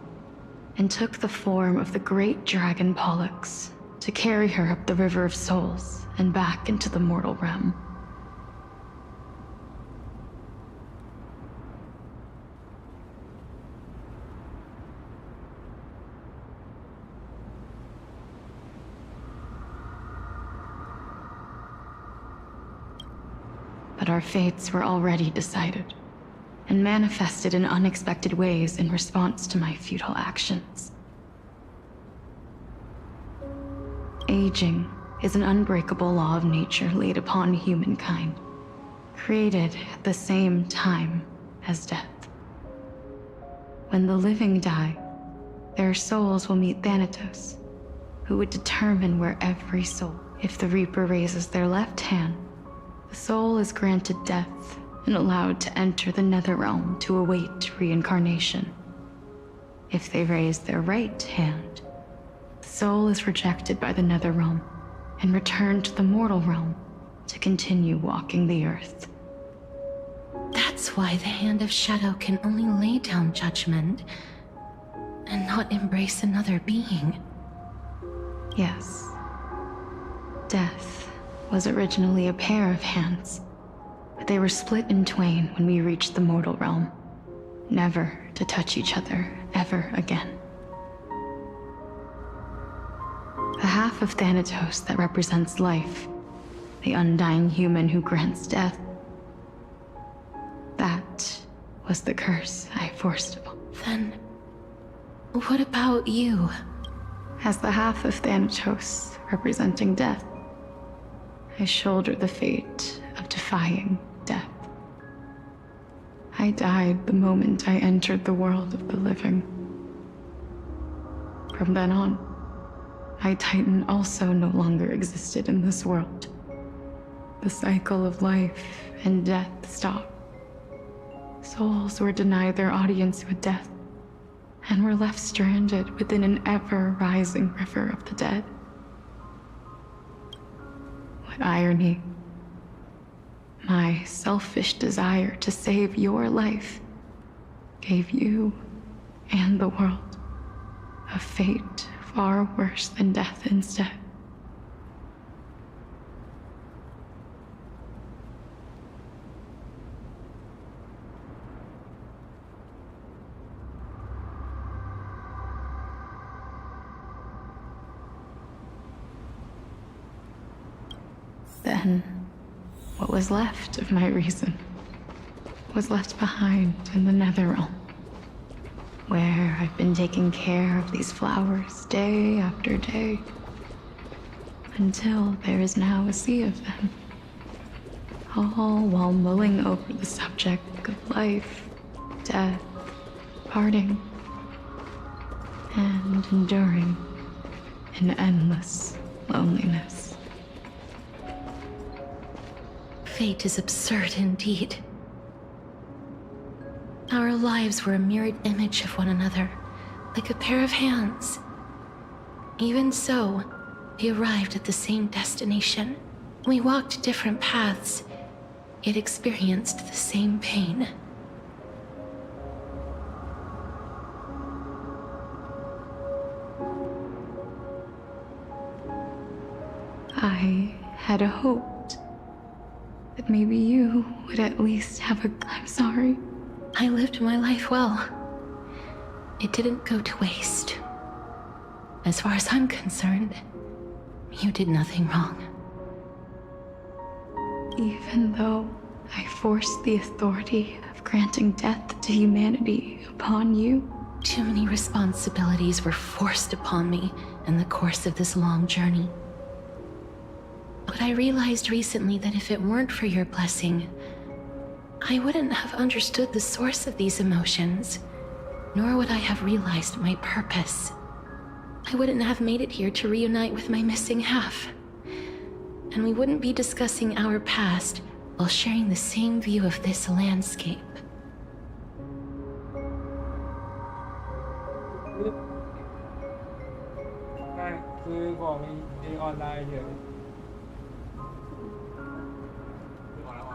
and took the form of the great dragon Pollux to carry her up the River of Souls and back into the mortal realm. But our fates were already decided, and manifested in unexpected ways in response to my futile actions. Aging is an unbreakable law of nature laid upon humankind, created at the same time as death. When the living die, their souls will meet Thanatos, who would determine where every soul. If the Reaper raises their left hand, the soul is granted death and allowed to enter the Netherrealm to await reincarnation. If they raise their right hand, the soul is rejected by the Netherrealm and returned to the mortal realm to continue walking the earth. That's why the Hand of Shadow can only lay down judgment and not embrace another being. Yes. Death was originally a pair of hands, but they were split in twain when we reached the mortal realm, never to touch each other ever again. The half of Thanatos that represents life, the undying human who grants death, that was the curse I forced upon. Then, what about you? As the half of Thanatos representing death, I shoulder the fate of defying death. I died the moment I entered the world of the living. From then on, my Titan also no longer existed in this world. The cycle of life and death stopped. Souls were denied their audience with death and were left stranded within an ever-rising river of the dead. What irony. My selfish desire to save your life gave you and the world a fate far worse than death instead. Then, what was left of my reason was left behind in the Netherrealm, where I've been taking care of these flowers day after day, until there is now a sea of them, all while mulling over the subject of life, death, parting, and enduring an endless loneliness. Fate is absurd indeed. Our lives were a mirrored image of one another, like a pair of hands. Even so, we arrived at the same destination. We walked different paths, yet experienced the same pain. I had hoped that maybe you would at least have a... I'm sorry. I lived my life well. It didn't go to waste. As far as I'm concerned, you did nothing wrong. Even though I forced the authority of granting death to humanity upon you, too many responsibilities were forced upon me in the course of this long journey. But I realized recently that if it weren't for your blessing, I wouldn't have understood the source of these emotions, nor would I have realized my purpose. I wouldn't have made it here to reunite with my missing half. And we wouldn't be discussing our past while sharing the same view of this landscape.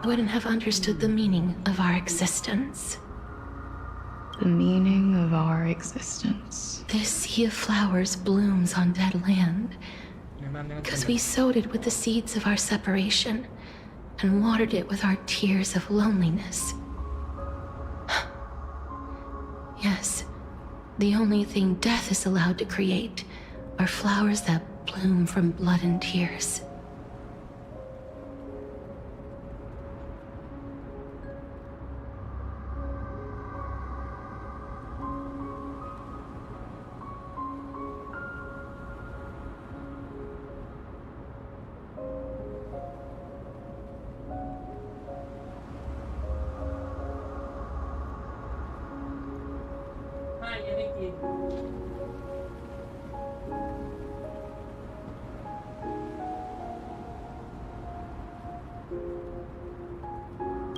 I wouldn't have understood the meaning of our existence. The meaning of our existence. This sea of flowers blooms on dead land, because we sowed it with the seeds of our separation and watered it with our tears of loneliness. Yes, the only thing death is allowed to create are flowers that bloom from blood and tears. ยังไม่กิน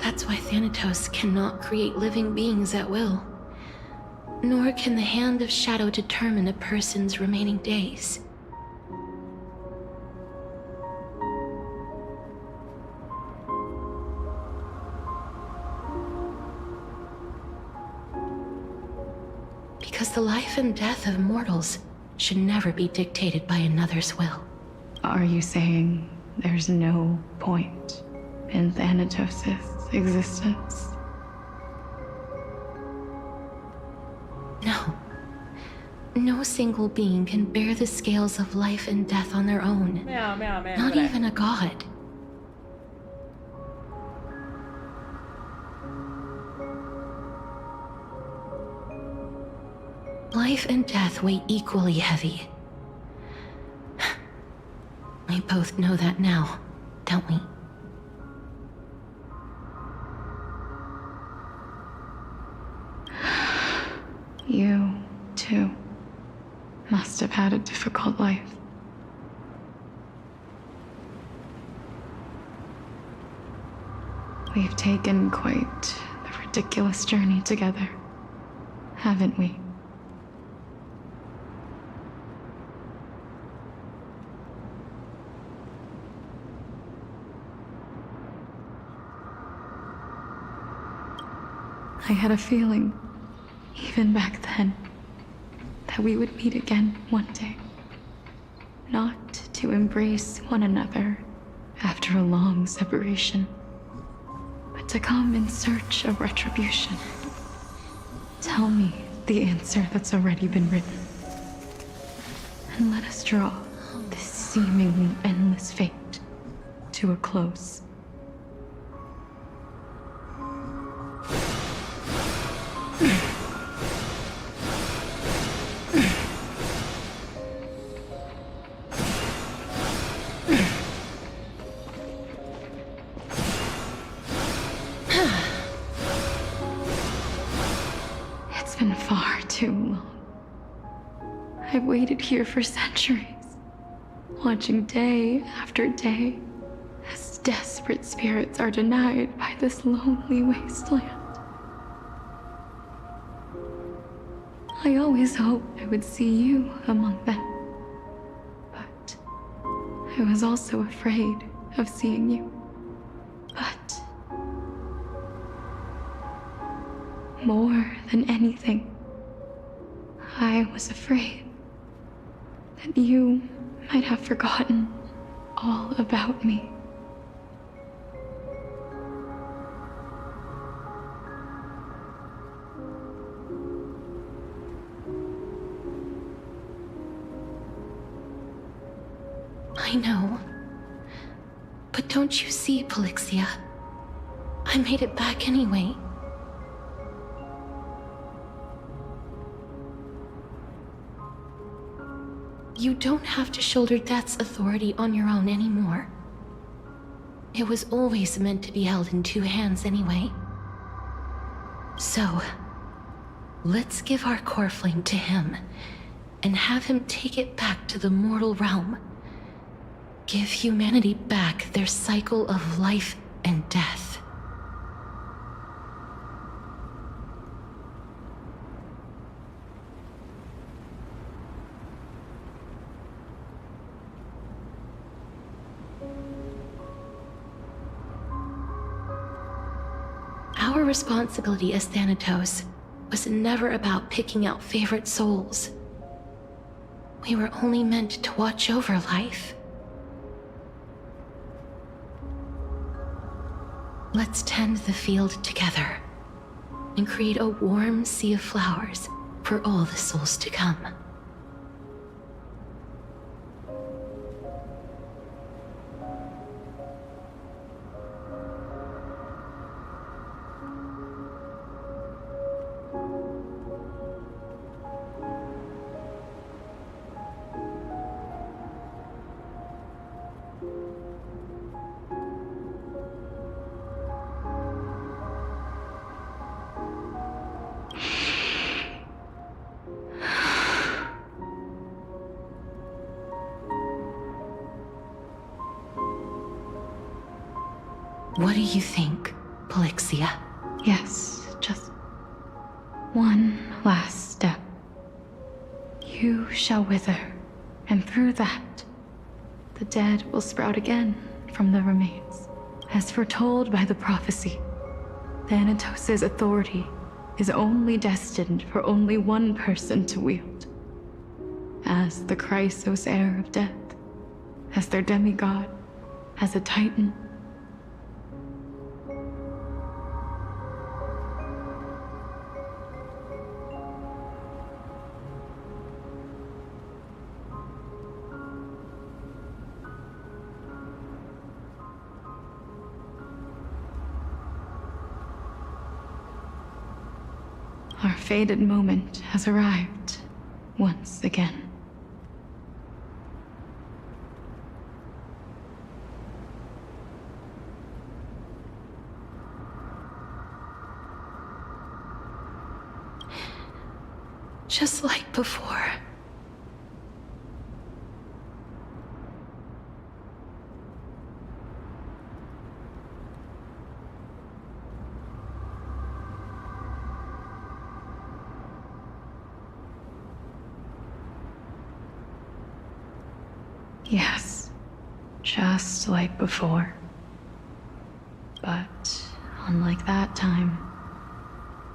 That's why Thanatos cannot create living beings at will. Nor can the Hand of Shadow determine a person's remaining days. Because the life and death of mortals should never be dictated by another's will. Are you saying there's no point in Thanatos' existence? No. No single being can bear the scales of life and death on their own. Not even a god. Life and death weigh equally heavy. We both know that now, don't we? You, too, must have had a difficult life. We've taken quite the ridiculous journey together, haven't we? I had a feeling, even back then, that we would meet again one day. Not to embrace one another after a long separation, but to come in search of retribution. Tell me the answer that's already been written, and let us draw this seemingly endless fate to a close. It's been far too long. I've waited here for centuries, watching day after day as desperate spirits are denied by this lonely wasteland. I always hoped I would see you among them, but I was also afraid of seeing you. But more than anything, I was afraid that you might have forgotten all about me. I know. But don't you see, Polixia? I made it back anyway. You don't have to shoulder death's authority on your own anymore. It was always meant to be held in two hands anyway. So, let's give our core flame to him, and have him take it back to the mortal realm. Give humanity back their cycle of life and death. Our responsibility as Thanatos was never about picking out favorite souls. We were only meant to watch over life. Let's tend the field together and create a warm sea of flowers for all the souls to come. What do you think, Polixia? Yes, just one last step. You shall wither, and through that, the dead will sprout again from the remains. As foretold by the prophecy, Thanatos' authority is only destined for only one person to wield. As the Chrysos heir of death, as their demigod, as a titan. Our fated moment has arrived once again. Just like before. Yes, just like before. But unlike that time,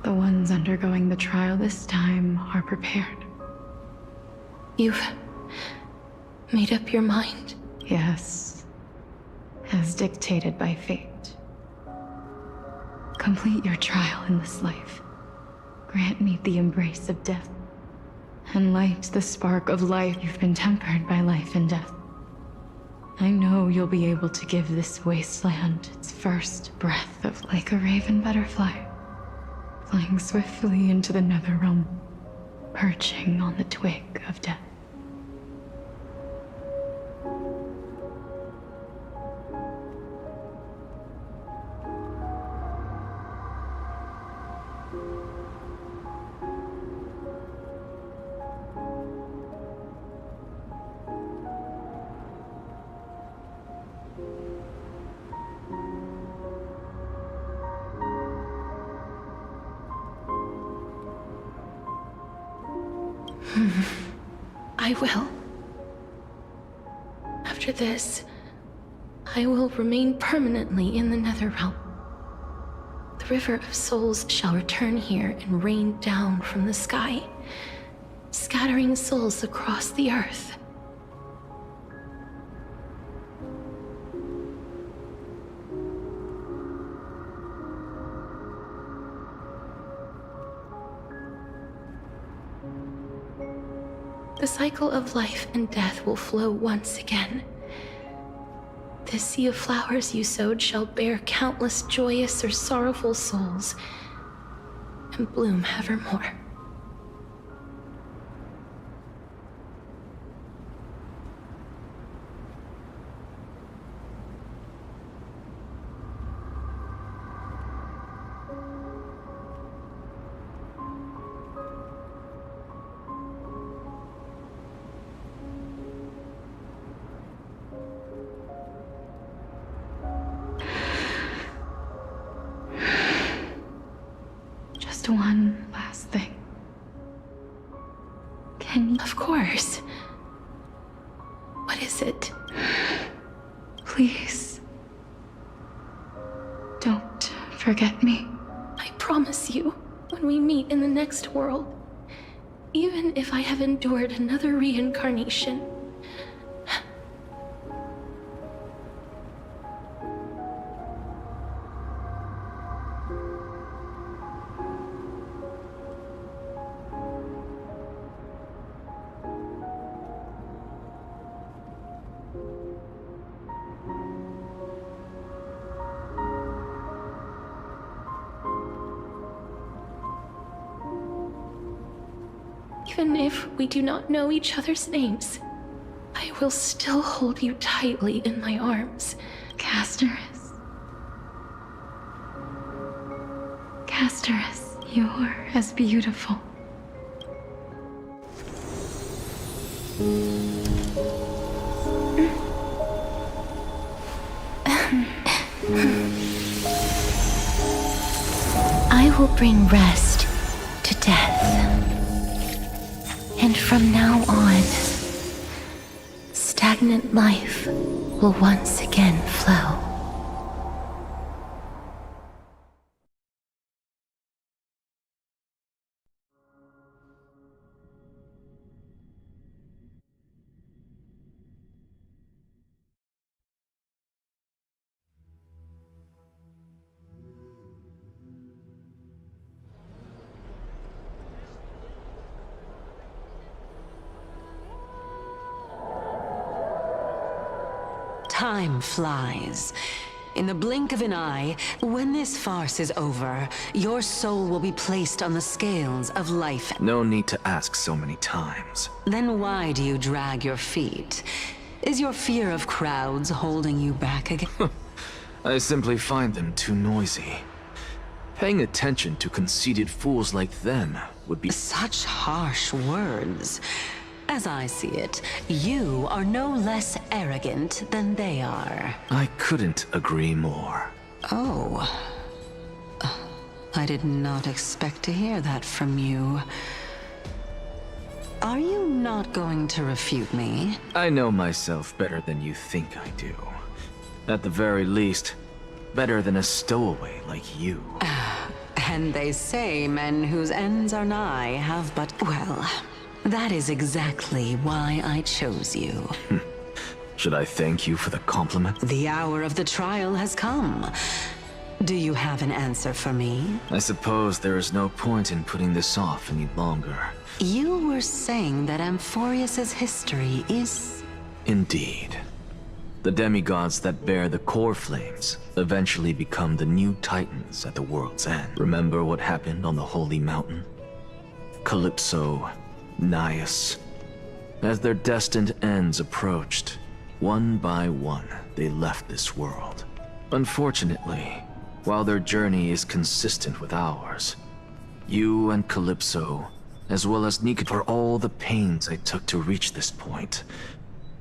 the ones undergoing the trial this time are prepared. You've made up your mind? Yes, as dictated by fate. Complete your trial in this life. Grant me the embrace of death, and light the spark of life. You've been tempered by life and death. I know you'll be able to give this wasteland its first breath of like a raven butterfly, flying swiftly into the nether realm, perching on the twig of death. I will. After this, I will remain permanently in the Netherrealm. The River of Souls shall return here and rain down from the sky, scattering souls across the earth. The cycle of life and death will flow once again. This sea of flowers you sowed shall bear countless joyous or sorrowful souls, and bloom evermore. One last thing. Can you? Of course. What is it? Please. Don't forget me. I promise you, when we meet in the next world, even if I have endured another reincarnation, even if we do not know each other's names, I will still hold you tightly in my arms. Casterus. Casterus, you're as beautiful. I will bring rest to death. And from now on, stagnant life will once again flow. Time flies. In the blink of an eye, when this farce is over, your soul will be placed on the scales of life. No need to ask so many times. Then why do you drag your feet? Is your fear of crowds holding you back again? I simply find them too noisy. Paying attention to conceited fools like them would be— Such harsh words. As I see it, you are no less arrogant than they are. I couldn't agree more. Oh. I did not expect to hear that from you. Are you not going to refute me? I know myself better than you think I do. At the very least, better than a stowaway like you. And they say men whose ends are nigh have but— Well, that is exactly why I chose you. Should I thank you for the compliment? The hour of the trial has come. Do you have an answer for me? I suppose there is no point in putting this off any longer. You were saying that Amphorius's history is— Indeed. The demigods that bear the core flames eventually become the new titans at the world's end. Remember what happened on the Holy Mountain? Calypso, Naias. As their destined ends approached, one by one, they left this world. Unfortunately, while their journey is consistent with ours, you and Calypso, as well as Nika, for all the pains I took to reach this point,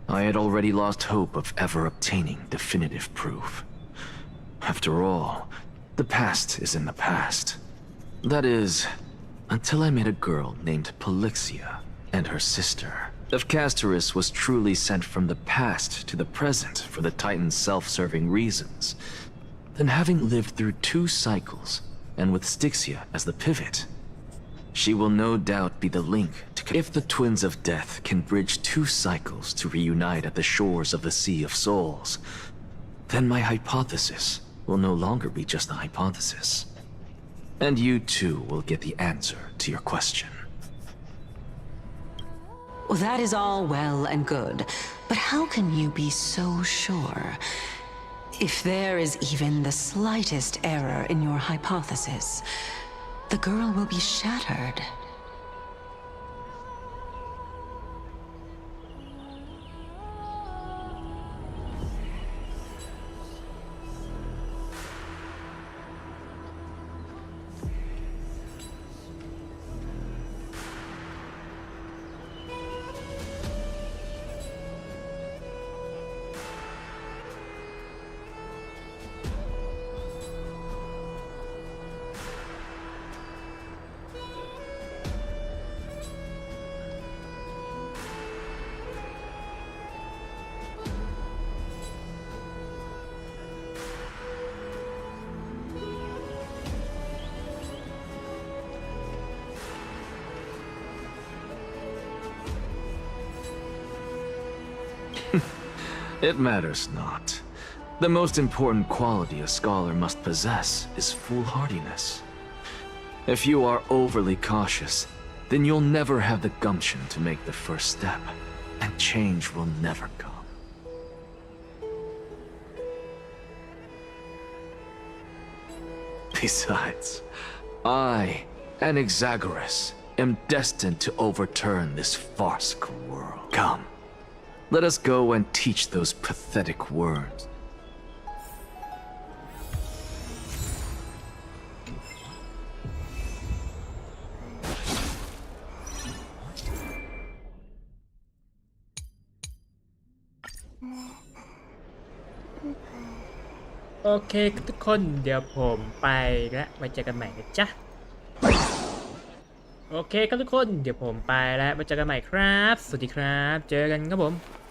I had already lost hope of ever obtaining definitive proof. After all, the past is in the past. That is, until I met a girl named Polixia and her sister. If Castorus was truly sent from the past to the present for the Titan's self-serving reasons, then having lived through 2 cycles, and with Styxia as the pivot, she will no doubt be the link to— If the Twins of Death can bridge 2 cycles to reunite at the shores of the Sea of Souls, then my hypothesis will no longer be just a hypothesis. And you too will get the answer to your question. Well, that is all well and good, but how can you be so sure? If there is even the slightest error in your hypothesis, the girl will be shattered. It matters not. The most important quality a scholar must possess is foolhardiness. If you are overly cautious, then you'll never have the gumption to make the first step, and change will never come. Besides, I, Anaxagoras, am destined to overturn this farcical world. Come. Let us go and teach those pathetic words. โอเคทุกคนเดี๋ยวผมไปแล้วไว้เจอกันใหม่นะจ๊ะโอเคครับทุกคนเดี๋ยวผมไปแล้วไว้เจอกันใหม่ครับสวัสดีครับเจอกันครับผม